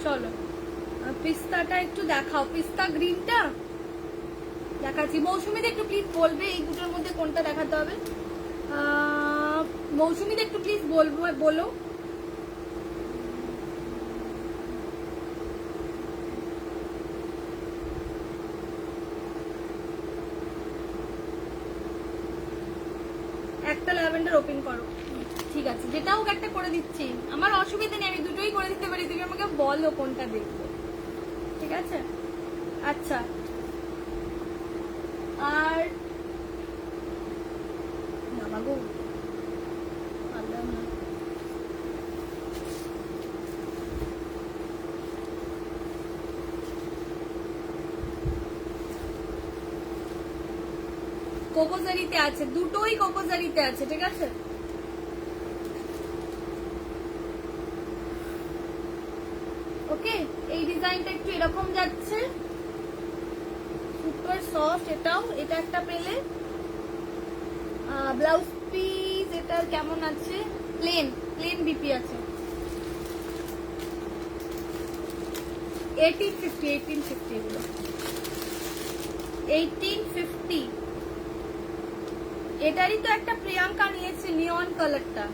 চলো পিস্তাটা একটু দেখাও, পিস্তা গ্রিনটা দেখাচ্ছি। মৌসুমিতে একটু প্লিজ বলবে এই দুটোর মধ্যে কোনটা দেখাতে হবে। মৌসুমিতে একটু প্লিজ বলো। একটা ল্যাভেন্ডার ওপেন করো, ঠিক আছে? যেটা হোক একটা করে দিচ্ছি, আমার অসুবিধা নেই, আমি দুটোই করে দিতে পারি, তুমি আমাকে বলো কোনটা দেখবো, ঠিক আছে? আচ্ছা আর না বাবু কোকোজারিতে আছে, দুটোই কোকোজারিতে আছে, ঠিক আছে? ওকে এই ডিজাইনটা একটু এরকম যাচ্ছে, সুপার সফট। এটাও, এটা একটা পেলে ব্লাউজ পিস, এটা কেমন আছে? প্লেন প্লেন বিপি আছে, 1850 এগুলো 1850। এটারই তো একটা প্রিয়াঙ্কা নিয়েছে নিয়ন কালারটা,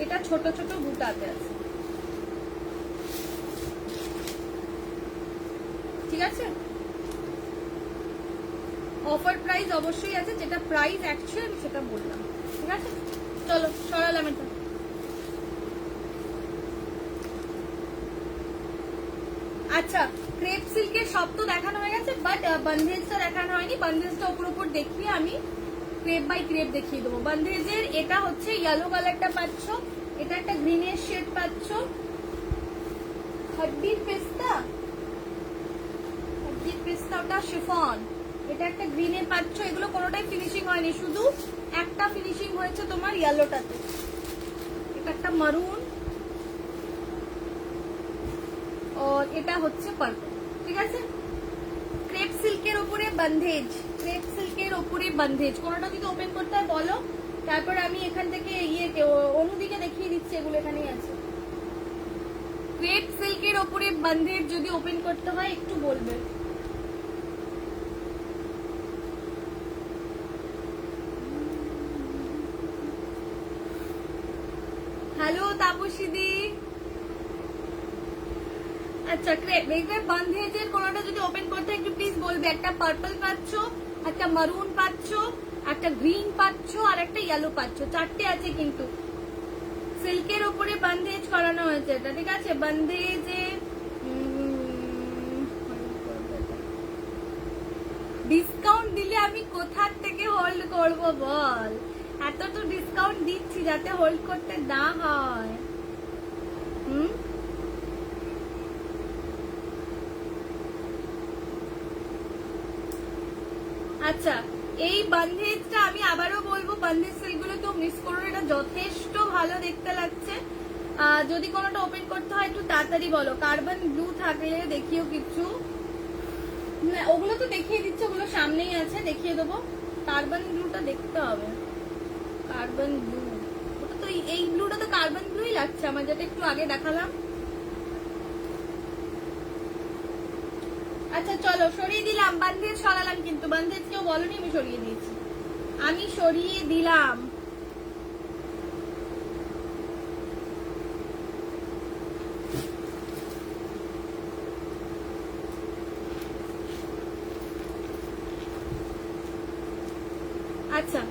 এটা ছোট ছোট বুটাতে আছে, ঠিক আছে? অফার প্রাইস অবশ্যই আছে, যেটা প্রাইস অ্যাকচুয়ালি আমি সেটা বললাম, ঠিক আছে? চলো সরালাম এটা। আচ্ছা ক্রেপ সিল্কের সব তো দেখানো হয়ে গেছে, বাট বন্ধেজটা দেখানো হয়নি। বন্ধেজটা উপর দেখিয়ে আমি ক্রেপ বাই ক্রেপ দেখিয়ে দেবো। বন্ধেজের এটা হচ্ছে ইয়েলো কালারটা পাচ্ছ, এটা একটা গ্রিনের শেড পাচ্ছ, হাড্ডির পেস্তা, হাড্ডির পেস্তা ওটা শিফন, এটা একটা গ্রিনে পাচ্ছ। এগুলো কোনোটাই ফিনিশিং হয়নি, শুধু একটা ফিনিশিং হয়েছে তোমার ইয়েলোটাতে। এটা একটা মারুন, আর এটা হচ্ছে পার্পল, ঠিক আছে? ক্রেপ সিল্কের উপরে বন্ধেজ, ক্রেপ সিল্কের উপরে বন্ধেজ, কোনোটা যদি ওপেন করতে হয় বলো, তারপর আমি এখান থেকে অনুদিকে দেখিয়ে দিচ্ছি, এগুলো এখানেই আছে। ক্রেপ সিল্কের উপরে বন্ধেজ যদি ওপেন করতে হয় একটু বলবে। হ্যালো তাপসীদি। আচ্ছা দেখবে বন্ধেজের কোনোটা যদি ওপেন করতে একটু প্লিজ বলবে। একটা পার্পল পাচ্ছ, একটা মারুন পাচ্ছ, একটা গ্রিন পাচ্ছ, আর একটা ইয়েলো পাচ্ছ, চারটে আছে কিন্তু। সিল্কের উপরে বন্ধেজ করানো হয়েছে এটা, ঠিক আছে? বন্ধেজে ডিসকাউন্ট দিলে আমি কোথা থেকে হোল্ড করব বল? এত তো ডিসকাউন্ট দিচ্ছি যাতে হোল্ড করতে না হয়। আচ্ছা, এই বান্ধেজটা আমি আবারও বলবো, বান্ধেজ সিল্কগুলো তো মিস করো, এটা যথেষ্ট ভালো দেখতে লাগছে। যদি কোনোটা ওপেন করতে হয় একটু তাড়াতাড়ি বলো। কার্বন ব্লু থাকলে দেখিও কিছু, ওগুলো তো দেখিয়ে দিচ্ছে, ওগুলো সামনেই আছে, দেখিয়ে দেবো। কার্বন ব্লুটা দেখতে হবে। কার্বন ব্লু, ওটা তো এই ব্লুটা তো কার্বন ব্লুই লাগছে আমার, যেটা একটু আগে দেখালাম। আচ্ছা চলো, সরিয়ে দিলাম, বান্ধেজ সরালাম, কিন্তু বান্ধেজ কেউ বলনি, আমি সরিয়ে দিয়েছি, আমি সরিয়ে দিলাম। আচ্ছা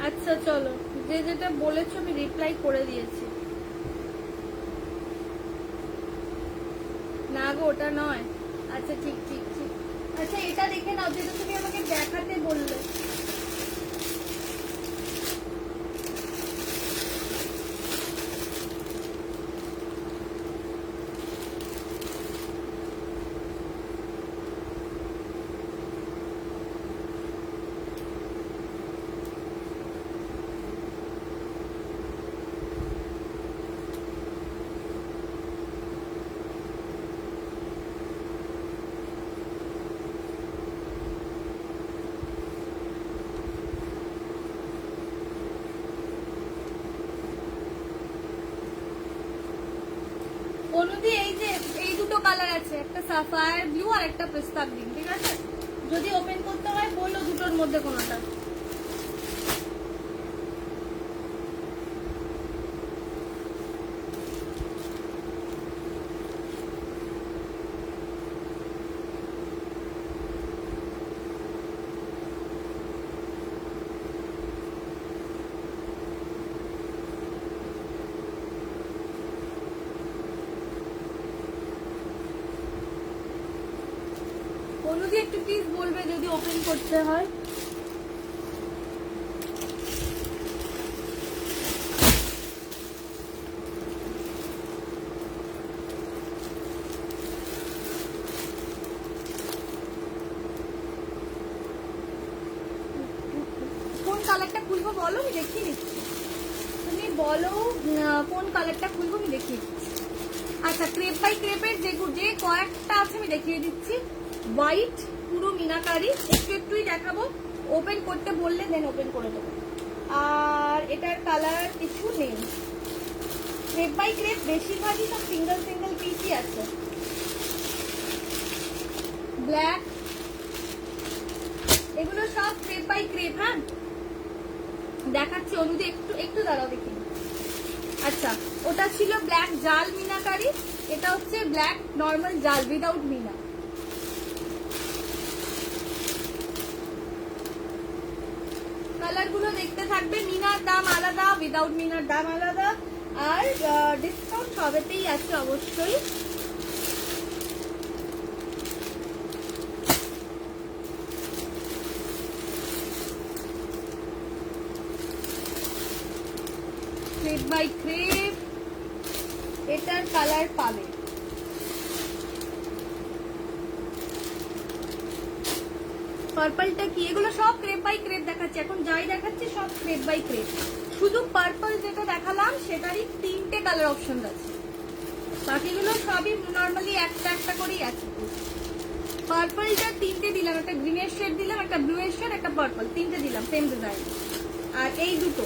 আচ্ছা চলো, যে যেটা বলেছো আমি রিপ্লাই করে দিয়েছি। না গো, ওটা নয়। আচ্ছা ঠিক ঠিক ঠিক। আচ্ছা এটা দেখে নাও, যেটা তুমি আমাকে দেখাতে বললে। অনুদি, এই যে এই দুটো কালার আছে, একটা সাফায়ার ব্লু আর একটা পেস্তা গ্রিন, ঠিক আছে? যদি ওপেন করতে হয় বললো দুটোর মধ্যে কোনোটা। অনুদি একটু প্লিজ বলবে যদি ওপেন করতে হয়। কোন কালারটা খুলবো বলো, আমি দেখিয়ে দিচ্ছি। তুমি বলো কোন কালারটা খুলবো, আমি দেখিয়ে দিচ্ছি। আচ্ছা, ক্রেপ বাই ক্রেপের যে কয়েকটা আছে আমি দেখিয়ে দিচ্ছি। হোয়াইট পুরো মিনাকারি, একটু একটুই দেখাবো, ওপেন করতে বললে দেন ওপেন করে দেবো। আর এটার কালার কিছু নেই। ক্রেপ বাই ক্রেপ বেশিরভাগই সব সিঙ্গেল সিঙ্গেল পিসই আছে। ব্ল্যাক, এগুলো সব ক্রেপ বাই ক্রেপ। হ্যাঁ দেখাচ্ছি অনুদি, একটু একটু দাঁড়াও দেখি। আচ্ছা, ওটা ছিল ব্ল্যাক জাল মিনাকারি, এটা হচ্ছে ব্ল্যাক নর্মাল জাল উইদাউট মিনা। কালার গুলো দেখতে থাকবে, মিনার দাম আলাদা, উইদাউট মিনার দাম আলাদা, আর ডিসকাউন্ট সবেতেই আছে অবশ্যই। ক্রেপ বাই ক্রেপ, এটার কালার পাবে। পার্পলটা কি? এগুলো সব ক্রেপ বাই ক্রেপ দেখাচ্ছে, এখন যাই দেখাচ্ছে সব ক্রেপ বাই ক্রেপ। শুধু পার্পল যেটা দেখালাম সেটারই 3টে কালার অপশন আছে, বাকিগুলো সবই নর্মালি একটা একটা করেই আছে। পার্পলটা 3টে দিলাম, একটা গ্রিনের শেড দিলাম, একটা ব্লু এর শেড, একটা পার্পল, 3টে দিলাম সেম ডিজাইন। আর এই দুটো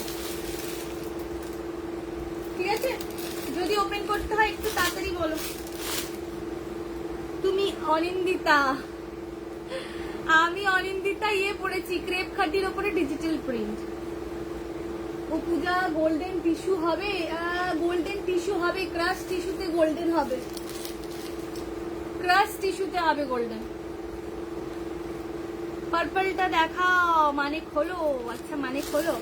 ঠিক আছে, যদি ওপেন করতে হয় একটু তাড়াতাড়ি বলো। তুমি অনিন্দিতা, আমি অনিন্দিতা ইয়ে পড়েছি ক্রেপ খাটির ওপরে ডিজিটাল প্রিন্ট। ও পূজা গোল্ডেন টিস্যু হবে, গোল্ডেন টিস্যু হবে, ক্রাশ টিস্যুতে গোল্ডেন হবে, ক্রাশ টিস্যুতে হবে গোল্ডেন। পার্পলটা দেখাও, মানে খোলো। আচ্ছা মানে খোলো।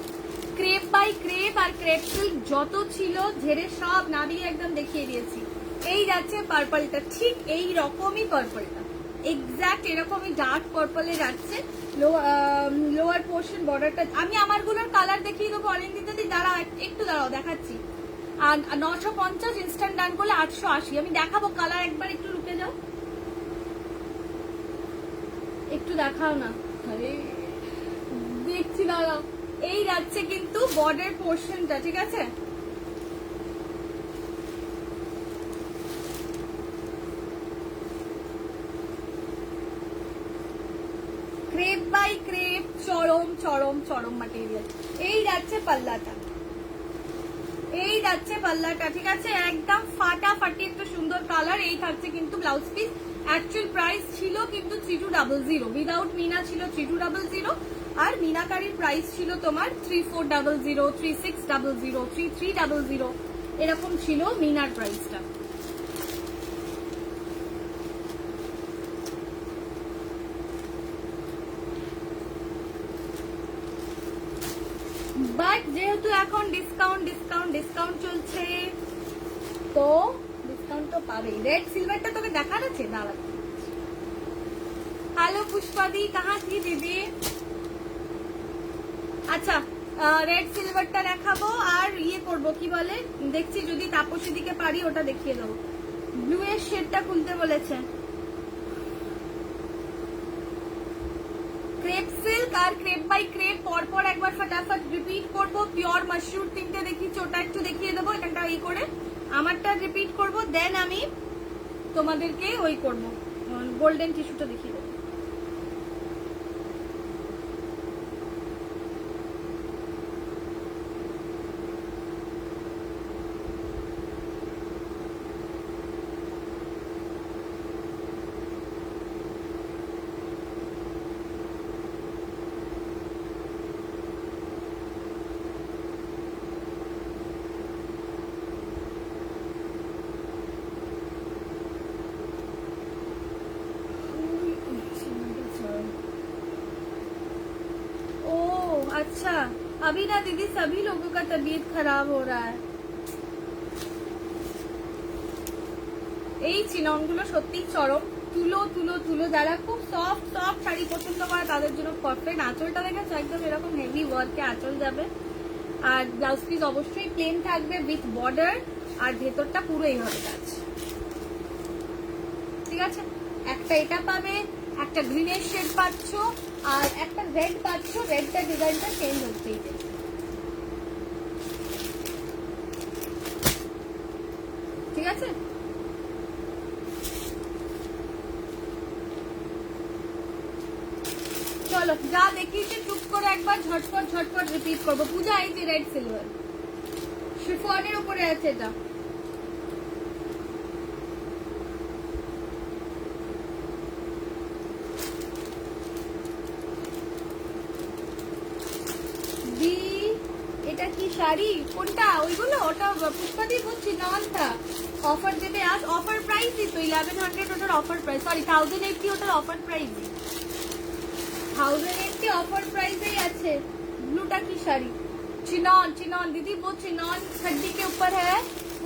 ক্রেপ বাই ক্রেপ আর ক্রেপ সিল্ক যত ছিল ঝেড়ে সব নামিয়ে একদম দেখিয়ে দিয়েছি। এই যাচ্ছে পার্পলটা, ঠিক এই রকমই পার্পলটা, এক্স্যাক্ট এরকমই ডার্ক পার্পলে যাচ্ছে। লোয়ার পোর্শন বর্ডারটা আমি আমারগুলোর কালার দেখিয়ে দেবো অরিন্দিতা দি, দাঁড়াও একটু দাঁড়াও দেখাচ্ছি। আর 950 ইনস্ট্যান্ট ডান করলে 880 আমি দেখাবো কালার। একবার একটু রুকে যাও, একটু দেখাও না। আরে দেখছি দাঁড়াও। এই যাচ্ছে কিন্তু বর্ডার পোর্শনটা, ঠিক আছে? ক্রেপ বাই ক্রেপ, চরম চরম চরম ম্যাটেরিয়াল। এই যাচ্ছে পাল্লাটা, এই যাচ্ছে পাল্লাটা, ঠিক আছে? একদম ফাটাফাটি একটা সুন্দর কালার। এই থাকছে কিন্তু ব্লাউজ পিস। অ্যাকচুয়াল প্রাইস ছিল কিন্তু 3200, উইদাউট মিনা ছিল 3200, আর মিনাকারির প্রাইস ছিল তোমার 3400, 3600, 3300, এরকম ছিল মিনার প্রাইসটা। বাট যেহেতু এখন ডিসকাউন্ট ডিসকাউন্ট ডিসকাউন্ট চলছে, তো ডিসকাউন্ট তো পাবেই। রেড সিলভারটা তোকে দেখার আছে, দাঁড়া। হ্যালো পুষ্পাদি, কাহা থি দিদি? আচ্ছা রেড সিলভারটা দেখাবো, আর ইয়ে করবো কি বলে, দেখছি যদি তাপসী দিকে পারি ওটা দেখিয়ে দেবো। ব্লু এর শেডটা খুলতে বলেছে। ক্রেপ সিল্ক আর ক্রেপ বাই ক্রেপ পরপর একবার ফটাফট রিপিট করবো। পিওর মাশরুম তিনটে দেখিয়েছি, ওটা একটু দেখিয়ে দেবো এখানটা এই করে। আমারটা রিপিট করবো, দেন আমি তোমাদেরকে ওই করবো গোল্ডেন টিস্যুটা দেখিয়ে দেবো। अच्छा अभी ना दीदी सभी लोगों का तबीयत खराब हो रहा है। এই চিননগুলো সত্যি চরম, তুলো তুলো তুলো। যারা খুব সফট সফট শাড়ি পছন্দ করে তাদের জন্য পারফেক্ট। আঁচলটা দেখেছো একদম এরকম হেভি ওয়ার্কে আঁচল যাবে, আর ব্লাউজ পিস অবশ্যই প্লেন থাকবে উইথ বর্ডার, আর ভেতরটা পুরো এইভাবে কাজ, ঠিক আছে? একটা এটা পাবে, একটা গ্রিনের শেড পাচ্ছ, আর একটা রেড পাচ্ছ। রেডটা ডিজাইনটা চেঞ্জ হচ্ছেই, ঠিক আছে? চলো যা দেখিয়েছে চুপ করে একবার ঝটপট ঝটপট রিপিট করবো। পূজা এই যে রেড সিলভার শিফনের উপরে আছে এটা। এটা কি শাড়ি কোনটা? ওইগুলো ওটা পুষ্পা দিয়ে বলছি ননটা অফার দেবে আজ। অফার প্রাইসই তো 1100 ওটার অফার প্রাইস, সরি 1080 ওটার অফার প্রাইসই, 1080 ऑफर प्राइस ही अच्छे। ब्लूटा की साड़ी चिनॉन, चिनॉन दीदी वो चिनॉन खड्डी के ऊपर है,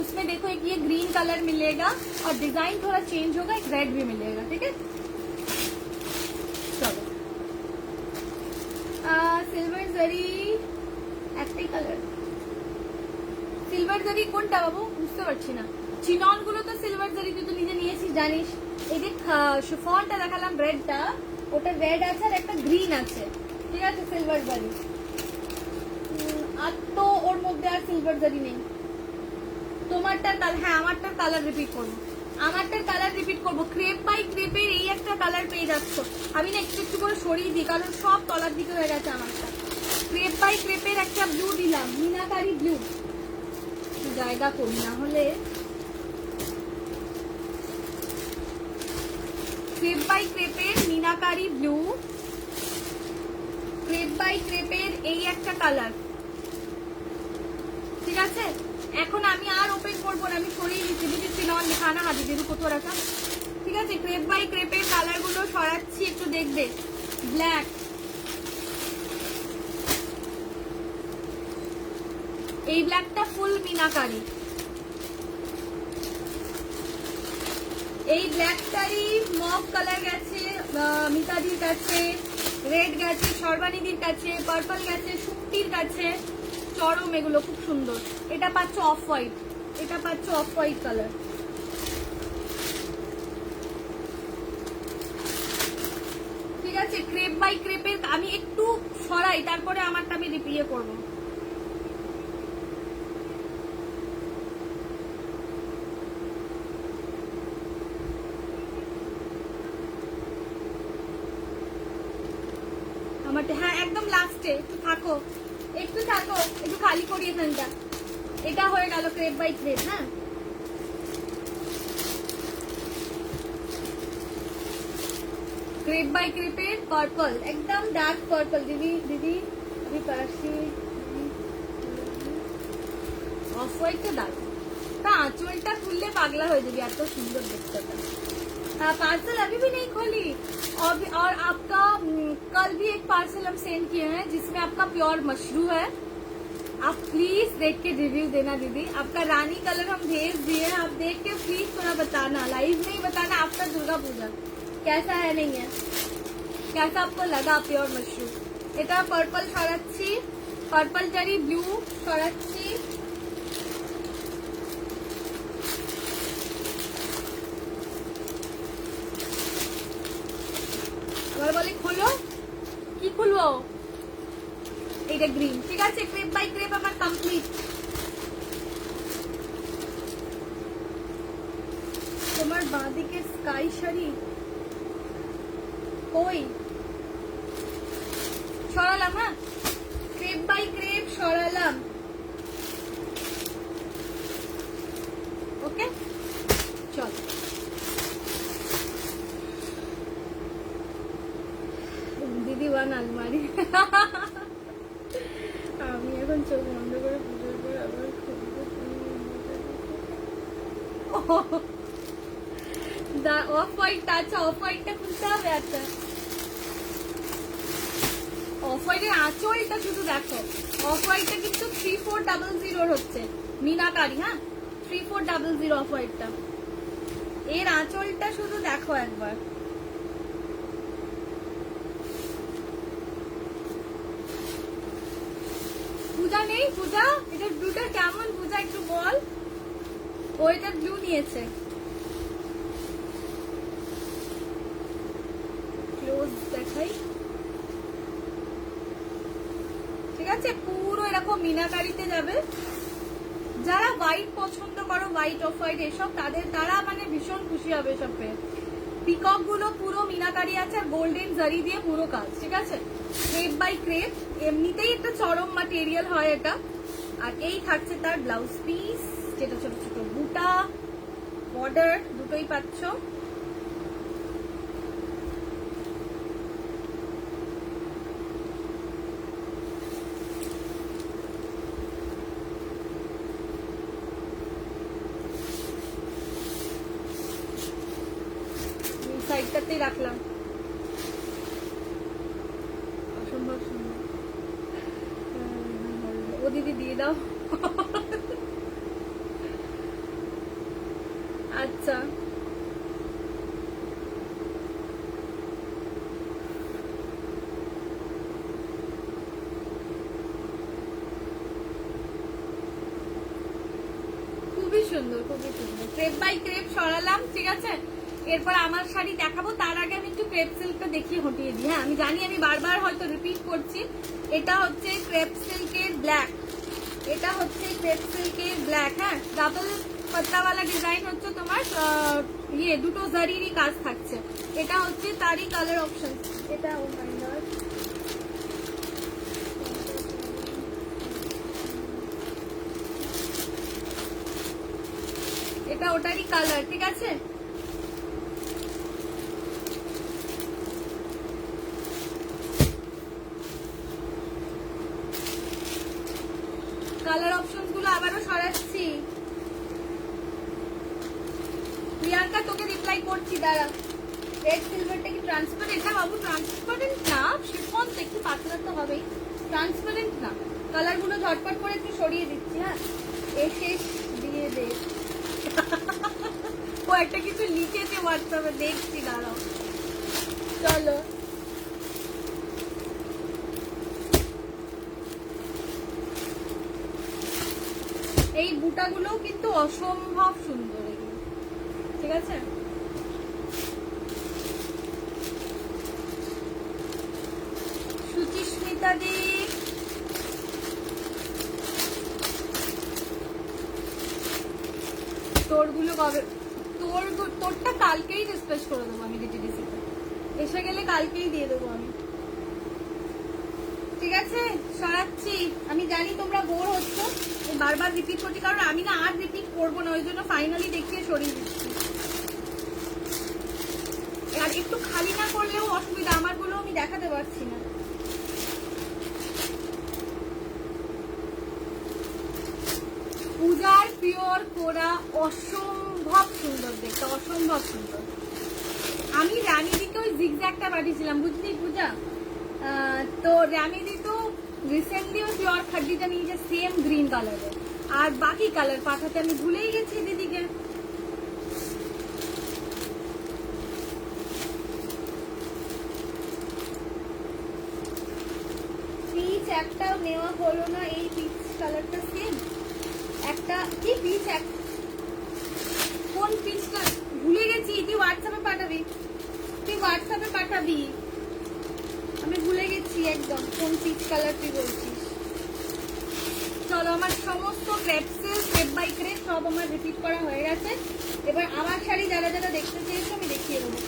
उसमें देखो एक ये ग्रीन कलर मिलेगा और डिजाइन थोड़ा चेंज होगा, एक रेड भी मिलेगा, ठीक है? चलो सिल्वर जरी একটাই কালার, সিলভার জারি কোনটা বাবু বুঝতে পারছি না। চিনন গুলো তো সিলভার জারি, তুই তো নিজে নিয়েছিস জানিস। এই যে শিফনটা দেখালাম রেডটা, ওটা রেড আছে আর একটা গ্রিন আছে, ঠিক আছে? সিলভার জারি আর তো ওর মধ্যে আর সিলভার জারি নেই। তোমারটার কালার, হ্যাঁ আমারটার কালার রিপিট করবো, আমারটার কালার রিপিট করবো। ক্রেপ বাই ক্রেপের এই একটা কালার পেয়ে যাচ্ছ। আমি না একটু একটু করে সরিয়ে দিই কারণ সব তলার দিকে হয়ে গেছে আমারটা। ক্রেপ বাই ক্রেপের একটা ব্লু দিলাম, মিনাকারি ব্লু, জায়গা করি না হলে ক্রেপ বাই ক্রেপের মিনাকারি ব্লু, ক্রেপ বাই ক্রেপের এই একটা কালার, ঠিক আছে। এখন আমি আর ওপেন করবো না, আমি সরিয়ে দিচ্ছি, দিচ্ছি নন দিখানা হাতি দিদি কোথাও রাখা, ঠিক আছে। ক্রেপ বাই ক্রেপের কালার গুলো সরাচ্ছি, একটু দেখবে। ব্ল্যাক, এই ব্ল্যাকটা ফুল মিনাকারি, এই ব্ল্যাকটারই মভ কালার গেছে মিতাদির কাছে, রেড গেছে সর্বানিদির কাছে, পার্পল গেছে সুক্তির কাছে, চরম এগুলো খুব সুন্দর। এটা পাচ্ছ অফ হোয়াইট, এটা পাচ্ছ অফ হোয়াইট কালার, ঠিক আছে। ক্রেপ বাই ক্রেপের আমি একটু সরাই, তারপরে আমারটা আমি রিপিয়ে করবো। আমারটা হ্যাঁ একদম লাস্টে, একটু থাকো, একটু থাকো, একটু খালি করি এখানটা। এটা হয়ে গেল ক্রেপ বাই ক্রেপ। হ্যাঁ, ক্রেপ বাই ক্রেপের পার্পল, একদম ডার্ক পার্পল। দিদি দিদি अभी पासी অফ হোয়াইটটা দারুণ, তা আঁচলটা খুললে পাগলা হয়ে যাবি, এত সুন্দর দেখতে। पार्सल अभी भी नहीं खोली, और आपका कल भी एक पार्सल हम सेंड किए हैं जिसमें आपका प्योर मशरू है। आप प्लीज देख के रिव्यू देना दीदी। आपका रानी कलर हम भेज दिए हैं, आप देख के प्लीज थोड़ा बताना, लाइव में ही बताना आफ्टर दुर्गा पूजा कैसा है नहीं है, कैसा आपको लगा प्योर मशरू। এটা পার্পল সরাচ্ছি, পার্পল জারি ব্লু সরাচ্ছি, আবার বলে খোলো, কি খুলবো, এইটা গ্রিন, ঠিক আছে। ক্রেপ বাই ক্রেপ আমার কমপ্লিট। তোমার বাঁদিকে স্কাই শাড়ি কই সরালাম, হ্যাঁ ক্রেপ বাই ক্রেপ সরালাম, ওকে চল। দিদি ওয়ান আলমারি আমি এখন চোখ বন্ধ করে পুজোর পর আবার অফ হোয়াইটটা, আচ্ছা অফ হোয়াইটটা খুলতে হবে। আচ্ছা অফ হোয়াইটের আঁচলটা শুধু দেখো, অফ হোয়াইটটা কিন্তু 3400 হচ্ছে মিনাকারি, হ্যাঁ 3400 অফ হোয়াইটটা। এর আঁচলটা শুধু দেখো একবার, পূজা নেই, পূজা এটা ব্লুটা কেমন, পূজা একটু বল। ও এটা ব্লু নিয়েছে, ক্লোজ দেখাই, ঠিক আছে। পুরো এরকম মিনাকারিতে যাবে। যারা হোয়াইট পছন্দ করো, হোয়াইট অফ হোয়াইট এসব, তারা মানে ভীষণ খুশি হবে সব পেয়ে। পিকক গুলো পুরো মিনাকারি আছে আর গোল্ডেন জারি দিয়ে পুরো কাজ, ঠিক আছে। ক্রেপ বাই ক্রেপ, এমনিতেই একটা চরম ম্যাটেরিয়াল হয় এটা। আর এই থাকছে তার ব্লাউজ পিস, যেটা ছোট ছোট বুটা বর্ডার দুটোই পাচ্ছ। সাইডটাতেই রাখলাম, অসম্ভব সুন্দর। ও দিদি দিয়ে দাও আচ্ছা খুবই সুন্দর, খুবই সুন্দর। ক্রেপ বাই ক্রেপ সরালাম, ঠিক আছে। এরপর আমার শাড়ি দেখাবো, তার আগে আমি একটু ক্রেপ সিল্কটা দেখিয়ে হটিয়ে দিই। হ্যাঁ আমি জানি আমি বারবার হয়তো রিপিট করছি। এটা হচ্ছে ক্রেপ সিল্কের ব্ল্যাক, এটা হচ্ছে ক্রেপ সিল্কের ব্ল্যাক, হ্যাঁ ডাবল পাত্তাওয়ালা ডিজাইন হচ্ছে তোমার, ইয়ে দুটো জারিরই কাজ থাকছে। এটা হচ্ছে তারই কালার অপশন। এটা ও মাই গড, এটা ওটারই কালার, ঠিক আছে। অ্যাপ্লাই করছি, দাঁড়া। রেড সিলভারটা কি ট্রান্সপারেন্ট? হ্যাঁ বাবু, ট্রান্সপারেন্ট না, শিফন তো একটু পাতলা তো হবেই, ট্রান্সপারেন্ট না। কালারগুলো ঝটপট করে একটু সরিয়ে দিচ্ছি। হ্যাঁ, শেষ দিয়ে দে। ও একটা কিছু লিখেছে হোয়াটসঅ্যাপে, দেখছি, দাঁড়াও। চলো, এই বুটাগুলোও কিন্তু অসম্ভব সুন্দর এগুলো, ঠিক আছে। সুচিস্মিতা দি, তোরগুলো কবে? তোরটা কালকেই ডিসপ্যাচ করে দেবো আমি ডিটিডিসিতে, এসে গেলে কালকেই দিয়ে দেবো আমি, ঠিক আছে। সরাচ্ছি, আমি জানি তোমরা বোর হচ্ছ, বারবার রিপিট করছি, কারণ আমি না আর রিপিট করবো না, ওই জন্য ফাইনালি দেখিয়ে সরিয়ে দিচ্ছি। আর একটু খালি না করলেও অসুবিধা, আমার গুলো আমি দেখাতে পারছি না। পূজার পিওর কোরা অসম্ভব সুন্দর দেখতে, অসম্ভব সুন্দর। আমি রানীদিকে ওই জিগজ্যাগটা পাঠিয়েছিলাম, বুঝলি পূজা? তো রানীদি তো রিসেন্টলি ওই পিওর খাড্ডিটা নিয়েছে সেম গ্রিন কালারের, আর বাকি কালার পাঠাতে আমি ভুলেই গেছি দিদিকে। পিচ একটাও নেওয়া হলো না, এই পিচ কালারটা সেম একটা কি পিচ, কোন পিচটা ভুলে গেছি। তুই হোয়াটসঅ্যাপে পাঠাবি, তুই হোয়াটসঅ্যাপে পাঠাবি, আমি ভুলে গেছি একদম কোন পিচ কালার তুই বলছিস। চলো, আমার সমস্ত ক্রেপসেল স্টেপ বাই ক্রেপ সব আমার রিপিট করা হয়ে গেছে। এবার আমার শাড়ি যারা যারা দেখতে চেয়েছো আমি দেখিয়ে দেবো।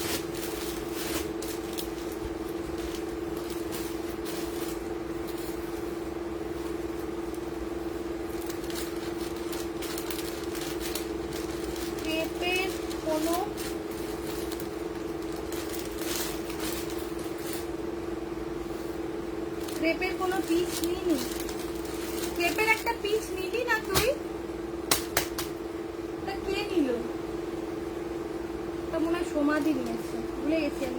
ক্রেপের কোনো ক্রেপের কোনো পিচ নিইনি, ক্রেপের একটা পিচ নিলি না তুই? তা কে নিল? তা মনে হয় সমাধি নিয়েছে, भूल गए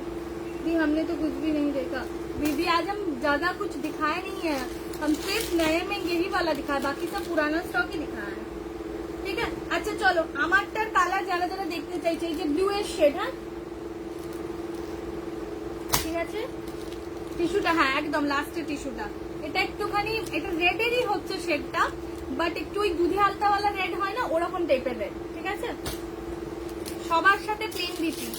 दी। हमने तो कुछ भी नहीं देखा दीदी, आज हम ज्यादा कुछ दिखाए नहीं है, हम सिर्फ नए में यही वाला दिखाया, बाकी सब पुराना स्टॉक ही दिखाया है, ठीक है। अच्छा चलो, আমারটার কালার যারা যারা দেখতে চাইছে, এই যে ব্লু এর শেড, হ্যাঁ ঠিক আছে। টিস্যুটা, হ্যাঁ একদম লাস্টের টিস্যুটা, এটা একটুখানি এটা রেডেরই হচ্ছে শেডটা, বাট একটু ওই দুধি হালতাওয়ালা রেড হয় না, ওরকম টাইপের রেড, ঠিক আছে। সবার সাথে প্লেন দিচ্ছি।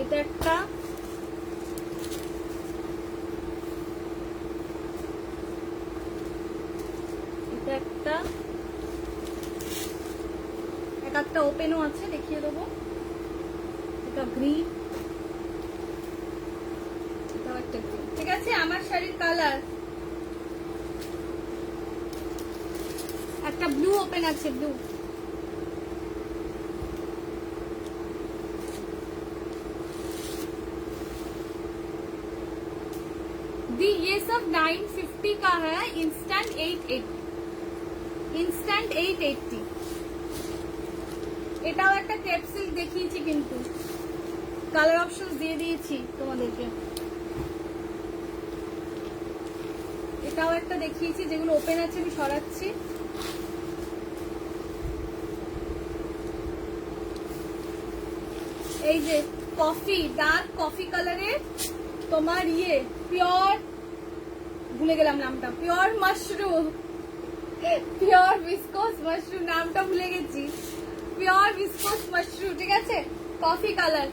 এটা একটা, এটা একটা, একটা ওপেনও আছে, দেখিয়ে দেবো। এটা গ্রিন, এটাও একটা গ্রিন, ঠিক আছে। আমার শাড়ির কালার একটা ব্লু ওপেন আছে, ব্লু। दी ये सब 950 का है, इंस्टेंट 880, इंस्टेंट 880। এটাও একটা ক্যাপসুল দেখিয়েছি, কিন্তু কালার অপশন দিয়ে দিয়েছি তোমাদেরকে। এটাও একটা দেখিয়েছি, যেগুলো ওপেন আছে আমি সরাচ্ছি। এই যে কফি, ডার্ক কফি কালারের তোমার ইয়ে পিওর, ভুলে গেলাম নামটা, pure mushroom, pure viscose mushroom, নামটা ভুলে গেছি, পিওর ভিসকোস মাশরুম, ঠিক আছে। কফি কালার,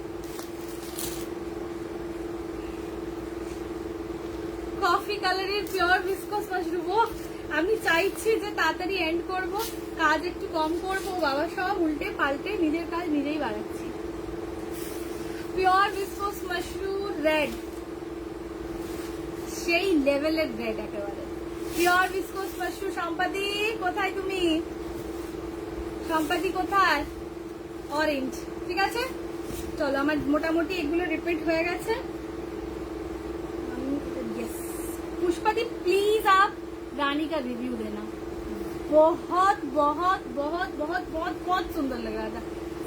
কফি কালারের পিওর ভিসকোস মাশরুম। ও আমি চাইছি যে তাড়াতাড়ি এন্ড করব, কাজ একটু কম করব, বাবা সব উল্টে পাল্টে নিজের কাজ নিজেই বাড়াচ্ছি। পিওর ভিসকোস মাশরুম রেড, সেই লেভেলের রেড একেবারে পিওর ভিসকোস মাশরুম। সম্পাদি কোথায় তুমি? সম্পাদি কোথায়? অরেঞ্জ, ঠিক আছে। চলো, আমার মোটামুটি এগুলো রিপিট হয়ে গেছে। पुष्पा दी प्लीज आप रानी का रिव्यू देना, बहुत बहुत बहुत बहुत बहुत बहुत सुंदर लग रहा था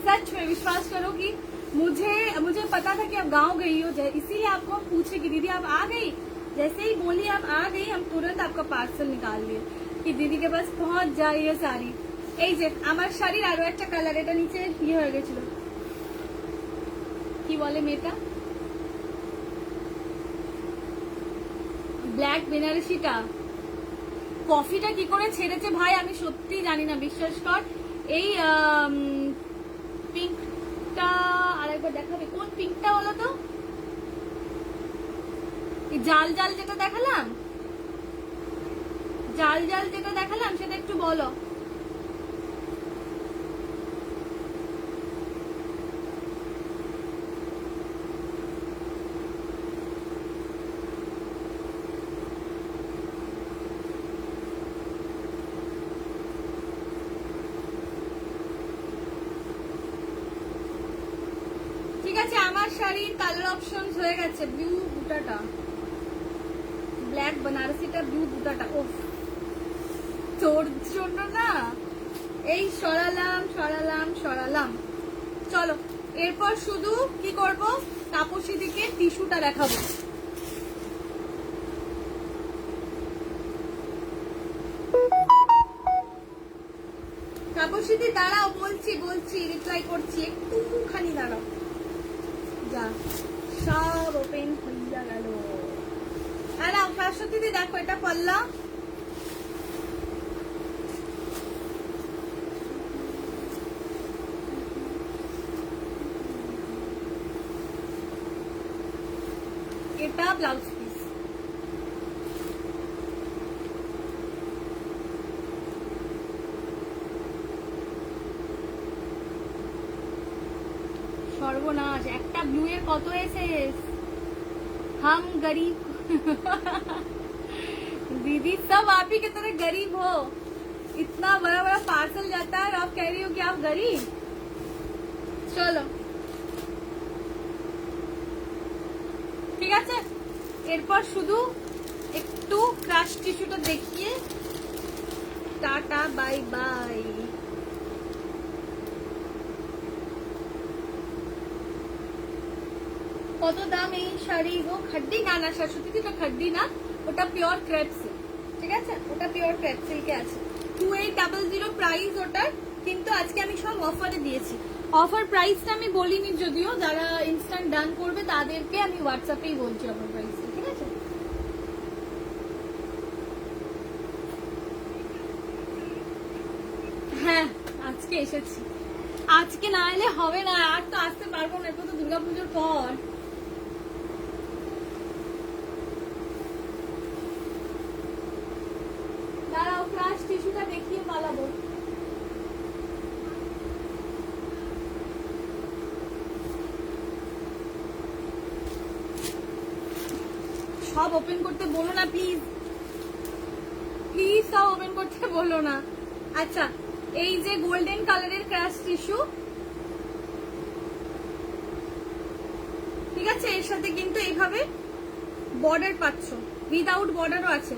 सच में। विश्वास करो कि मुझे पता था कि आप गांव गई हो, इसीलिए आपको हम पूछे कि दीदी आप आ गई। जैसे ही बोली आप आ गई, हम तुरंत आपका पार्सल निकाल लिए कि दीदी के पास पहुंच जाए ये साड़ी। এই যে আমার শাড়ির আরো একটা কালার, এটা নিচে ইয়ে হয়ে গেছিল, কি বলে মেয়েটা, ব্ল্যাক বেনারসিটা। কফিটা কি করে ছেড়েছে ভাই আমি সত্যি জানি না, বিশ্বাস কর। এই পিঙ্কটা আরেকবার দেখাবে, কোন পিঙ্কটা বলো তো? জাল জাল যেটা দেখালাম, জাল জাল যেটা দেখালাম সেটা একটু বলো। ঠিক আছে, আমার শাড়ির কালার অপশনস হয়ে গেছে। ব্লু বুটাটা, ব্ল্যাক বেনারসিটা, ব্লু বুটাটা, ওফ তোর জন্য না এই সরালাম সরালাম সরালাম। চলো এরপর শুধু কি করব, তাপসী দিকে টিস্যুটা দেখাবো। তাপসী দি দাঁড়াও, বলছি রিপ্লাই করছি, একটুখানি দাঁড়াও। যা সব ওপেন হইয়া গেল। আর ফ্যাশন দিদি দেখো, এটা পাল্লা, এটা ব্লাউজ পিস। সর্বনাশ, একটা ব্লু এর কত এসেস, हम गरीब दीदी सब आप ही की तरह गरीब हो। इतना बड़ा बड़ा पार्सल जाता है और आप कह रही हो कि आप गरीब। चलो ঠিক আছে, এরপর শুধু একটু ক্রাশ টিস্যুটা দেখিয়ে টাটা বাই বাই। কত দাম এই শাড়ি গো? খাড্ডি না, না শাশুড়ি এটা খাড্ডি না, ওটা পিওর ক্রেপ সিল্ক। ঠিক আছে, ওটা পিওর ক্রেপ সিল্কে আছে। 2800 প্রাইস ওটার, কিন্তু আজকে আমি সব অফারে দিয়েছি। অফার প্রাইসটা আমি বলিনি যদিও, যারা ইনস্ট্যান্ট ডান করবে তাদেরকে আমি হোয়াটসঅ্যাপেই বলছি অফার প্রাইস। ঠিক আছে, হ্যাঁ আজকে এসেছি, আজকে না এলে হবে না, আর তো আসতে পারবো না, এরপর তো দুর্গাপুজোর পর। দাঁড়াও, ক্রাশ টিস্যুটা দেখিয়ে পালাবো। সব ওপেন করতে বলো না প্লিজ, প্লিজ সব ওপেন করতে বলো না। আচ্ছা, এই যে গোল্ডেন কালারের ক্রাশ টিস্যু, ঠিক আছে, এর সাথে কিন্তু এইভাবে বর্ডার পাচ্ছ, উইদাউট বর্ডারও আছে।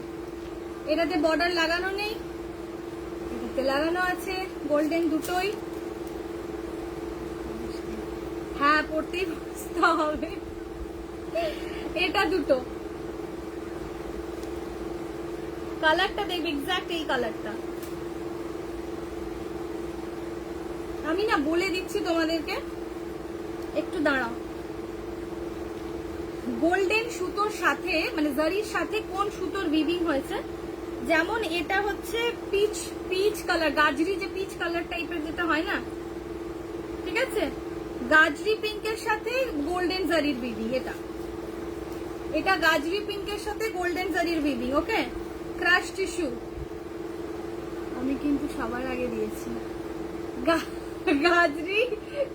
এটাতে বর্ডার লাগানো নেই, এটাতে লাগানো আছে, গোল্ডেন দুটোই। হ্যাঁ পড়তেই বসতে হবে, এটা দুটো কালারটা দেখবে, এক্সাক্ট এই কালারটা। আমি না বলে দিচ্ছি তোমাদেরকে, একটু দাঁড়াও। গোল্ডেন সুতোর সাথে মানে জারির সাথে কোন সুতোর উইভিং হয়েছে, যেমন এটা হচ্ছে পিচ কালার, গাজরি যে পিচ কালার টাইপের যেটা হয় না, ঠিক আছে, গাজরি পিঙ্কের সাথে গোল্ডেন জারির উইভিং। এটা গাজরি পিঙ্কের সাথে গোল্ডেন জারির উইভিং। ওকে, ক্রাশ টিস্যু আমি কিন্তু সবার আগে দিয়েছি, গাজরি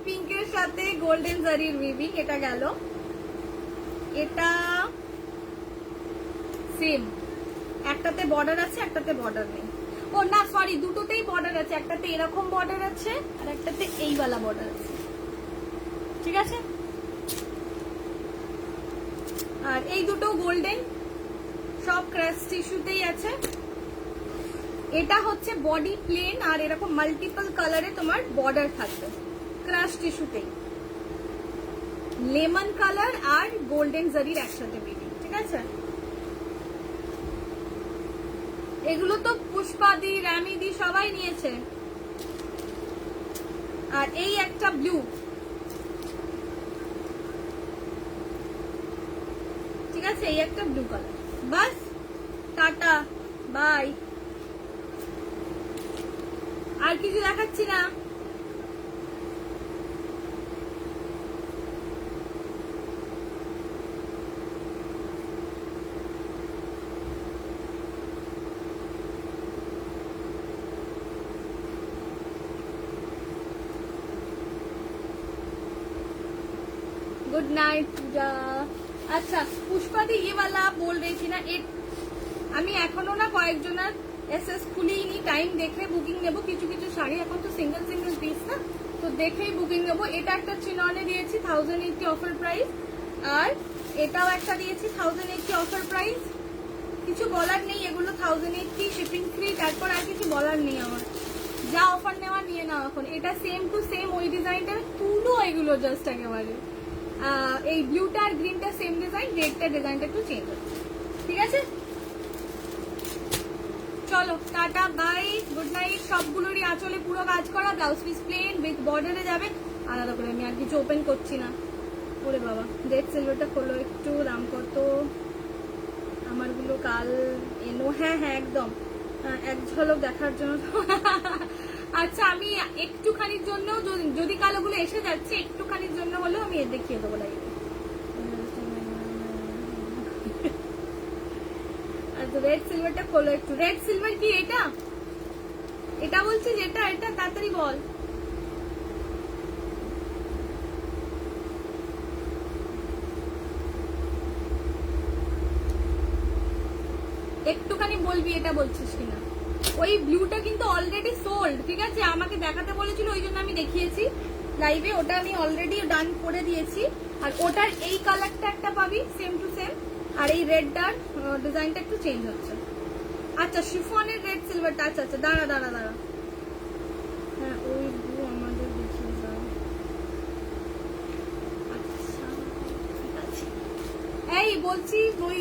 পিঙ্কের সাথে গোল্ডেন জারির উইভিং। এটা গেল, এটা সেম, একটাতে বর্ডার আছে একটাতে বর্ডার নেই। ও না সরি, দুটোতেই বর্ডার আছে, একটাতে এরকম বর্ডার আছে আর একটাতে এইওয়ালা বর্ডার আছে। ঠিক আছে, আর এই দুটো গোল্ডেন, সব ক্রাশ টিস্যুতেই আছে। এটা হচ্ছে বডি প্লেন আর এরকম মাল্টিপল কালারে তোমার বর্ডার থাকবে, ক্রাশ টিস্যুতেই লেমন কালার আর গোল্ডেন জারির একসাথে বেবি, ঠিক আছে। এগুলো তো পুষ্পাদি, রামিদি সবাই নিয়েছে। আর এই একটা ব্লু, ঠিক আছে, এই একটা ব্লু কালার। বাস, টাটা, বাই। আর কিছু দেখাচ্ছি না। Good night Puja. अच्छा पुष्पादी ये वाला बोल रही थी ना, एक আমি এখনো না কয়েকজনের এসএস খুলিনি, টাইম দেখে বুকিং নেব। কিছু কিছু শাড়ি এখন তো সিঙ্গেল সিঙ্গেল পিস না, তো দেখেই বুকিং নেব। এটা একটা চিননে দিয়েছি 1080 অফার প্রাইস, আর এটাও একটা দিয়েছি 1080 অফার প্রাইস। কিছু বলার নেই, এগুলো 1080 শিপিং ফ্রি, তারপর আর কিছু বলার নেই আমার। যা অফার নেওয়া নিয়ে নাও এখন। এটা সেম টু সেম ওই ডিজাইনটা তুলো, এগুলো জাস্ট একেবারে এই ব্লুটা আর গ্রিনটা সেম ডিজাইন, রেডটা ডিজাইনটা একটু চেঞ্জ হচ্ছে, ঠিক আছে। চলো টাটা বাই, গুড নাইট। সবগুলোরই আঁচলে পুরো কাজ করা, ব্লাউজ পিস প্লেন উইথ বর্ডারে যাবে। আলাদা করে আমি আর কিছু ওপেন করছি না। ওরে বাবা, রেড সিলভারটা খোলো একটু, দাম কত আমারগুলো কাল এনো? হ্যাঁ হ্যাঁ একদম, এক ঝলক দেখার জন্য। আচ্ছা আমি একটুখানির জন্য, যদি কাল ওগুলো এসে যাচ্ছে, একটুখানির জন্য হলেও আমি দেখিয়ে দেবো লাইভে। রেড সিলভারটা খোলো একটু। রেড সিলভার কি এটা? এটা বলছিস? এটা এটা তাড়াতাড়ি বল। একটুখানি বলবি এটা বলছিস কিনা। ওই ব্লুটা কিন্তু অলরেডি সোল্ড, ঠিক আছে। আমাকে দেখাতে বলেছিল, ওই জন্য আমি দেখিয়েছি লাইভে। ওটা আমি অলরেডি ডান করে দিয়েছি। আর ওটার এই কালারটা একটা পাবি সেম টু সেম, আর এই রেডটার ডিজাইনটা একটু চেঞ্জ হচ্ছে। আচ্ছা শিফনের রেড সিলভারটা, আচ্ছা আচ্ছা দাঁড়া দাঁড়া দাঁড়া, হ্যাঁ ওই ব্লু আমাদের দেখিয়ে দাও। আচ্ছা ঠিক আছে, এই বলছি ওই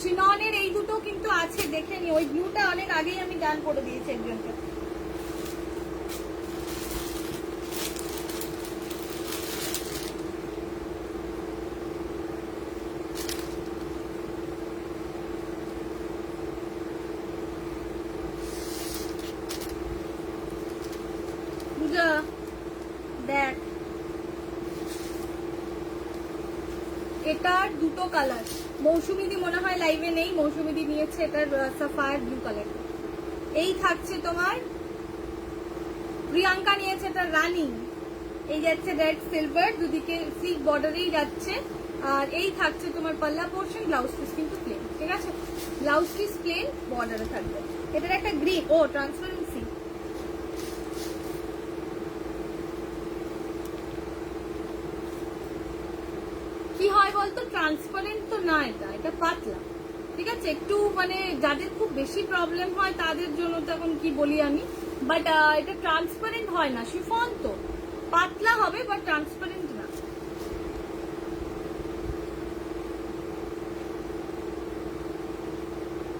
চিননের এই দুটো কিন্তু আছে, দেখে নি। ওই ব্লুটা অনেক আগেই আমি ডান করে দিয়েছি একজনকে। দেখ এটার দুটো কালার। মৌসুমিদি মনে হয় লাইভে নেই, মৌসুমিদি নিয়েছে এটার সাফায়ার ব্লু কালার। এই থাকছে তোমার প্রিয়াঙ্কা নিয়েছে এটা রানী, এই যাচ্ছে রেড সিলভার, দুদিকে সিক বর্ডারেই যাচ্ছে। আর এই থাকছে তোমার পাল্লা পোর্শন, ব্লাউজ পিস কিন্তু প্লেন, ঠিক আছে। ব্লাউজ পিস প্লেন, বর্ডারে থাকবে। এটার একটা গ্রিন, ও ট্রান্সপারেন্সি। কি হয় বলতো, ট্রান্সপারেন্ট তো না, এটা এটা পাতলা, ঠিক আছে। একটু মানে যাদের খুব বেশি প্রবলেম হয় তাদের জন্য তো এখন কি বলি আমি, বাট এটা ট্রান্সপারেন্ট হয় না। শিফন তো পাতলা হবে বাট ট্রান্সপারেন্ট না।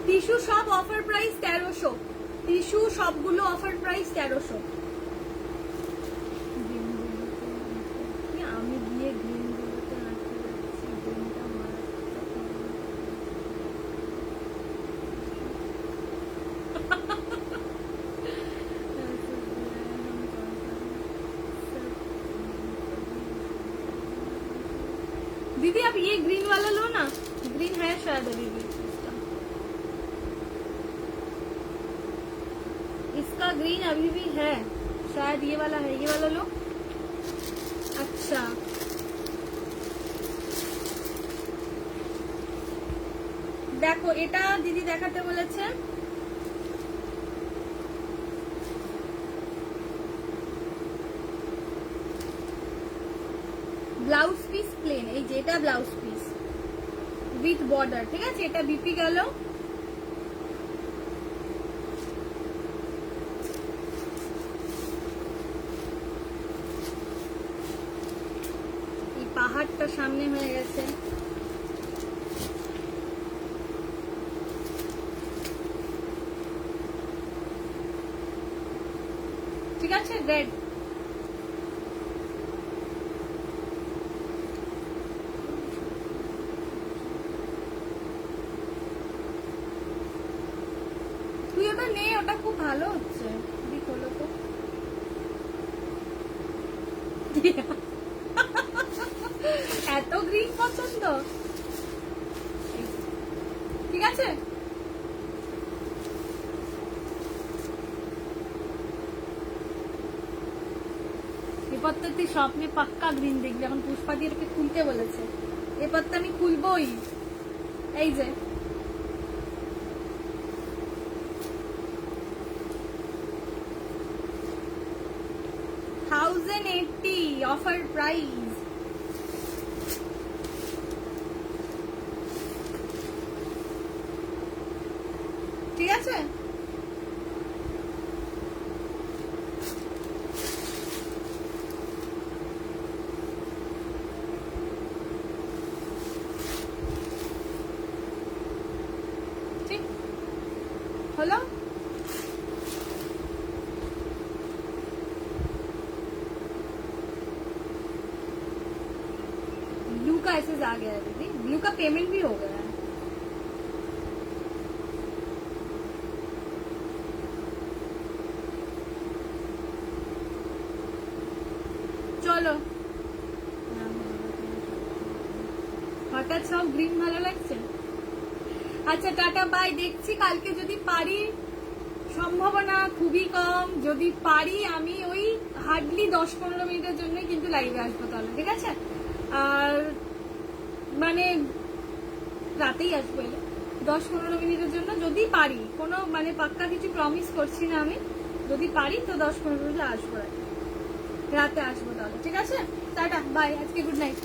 টিস্যু সব অফার প্রাইস 1300, টিস্যু সবগুলো অফার প্রাইস 1300। আমি গিয়ে গ্রিন গুলোতে আটকে যাচ্ছি, গ্রিনটা दीदी आप ये ग्रीन वाला लो ना, ग्रीन है शायद अभी भी इसका ग्रीन अभी भी है शायद, ये वाला है, ये वाला लो। अच्छा देखो এটা দিদি দেখাতে বলেছে। ব্লাউজ পিস প্লেন, এই যে এটা ব্লাউজ পিস উইথ বর্ডার, ঠিক আছে। এটা বিপি গেল। পাহাড়টা সামনে হয়ে গেছে। ঠিক আছে, রেড। তুই ওটা নে, ওটা খুব ভালো হচ্ছে। খোলো তো। এত গ্রিন পছন্দ, ঠিক আছে। এরপর তো তুই স্বপ্নে পাক্কা গ্রিন দেখবি। এখন পুষ্পা দিয়ে এটাকে খুলতে বলেছে, এরপর তো আমি খুলবই। এই যে 1080 অফার প্রাইস। ঠিক আছে, ঠিক হলো। ब्लू का ऐसे आ गया है दीदी, ब्लू का पेमेंट भी हो गया है। চলো, হঠাৎ সব গ্রিন ভালো লাগছে। আচ্ছা টাটা বাই, দেখছি কালকে যদি পারি, সম্ভাবনা খুবই কম, যদি পারি আমি ওই হার্ডলি 10-15 মিনিটের জন্য কিন্তু লাইভে আসবো তাহলে, ঠিক আছে। আর মানে রাতেই আসবো, এলে 10-15 মিনিটের জন্য যদি পারি, কোনো মানে পাক্কা কিছু প্রমিস করছি না আমি, যদি পারি তো 10-15 মিনিটে আসবো, রাতে আসবো তাহলে, ঠিক আছে। টাটা বাই, আজকে গুড নাইট।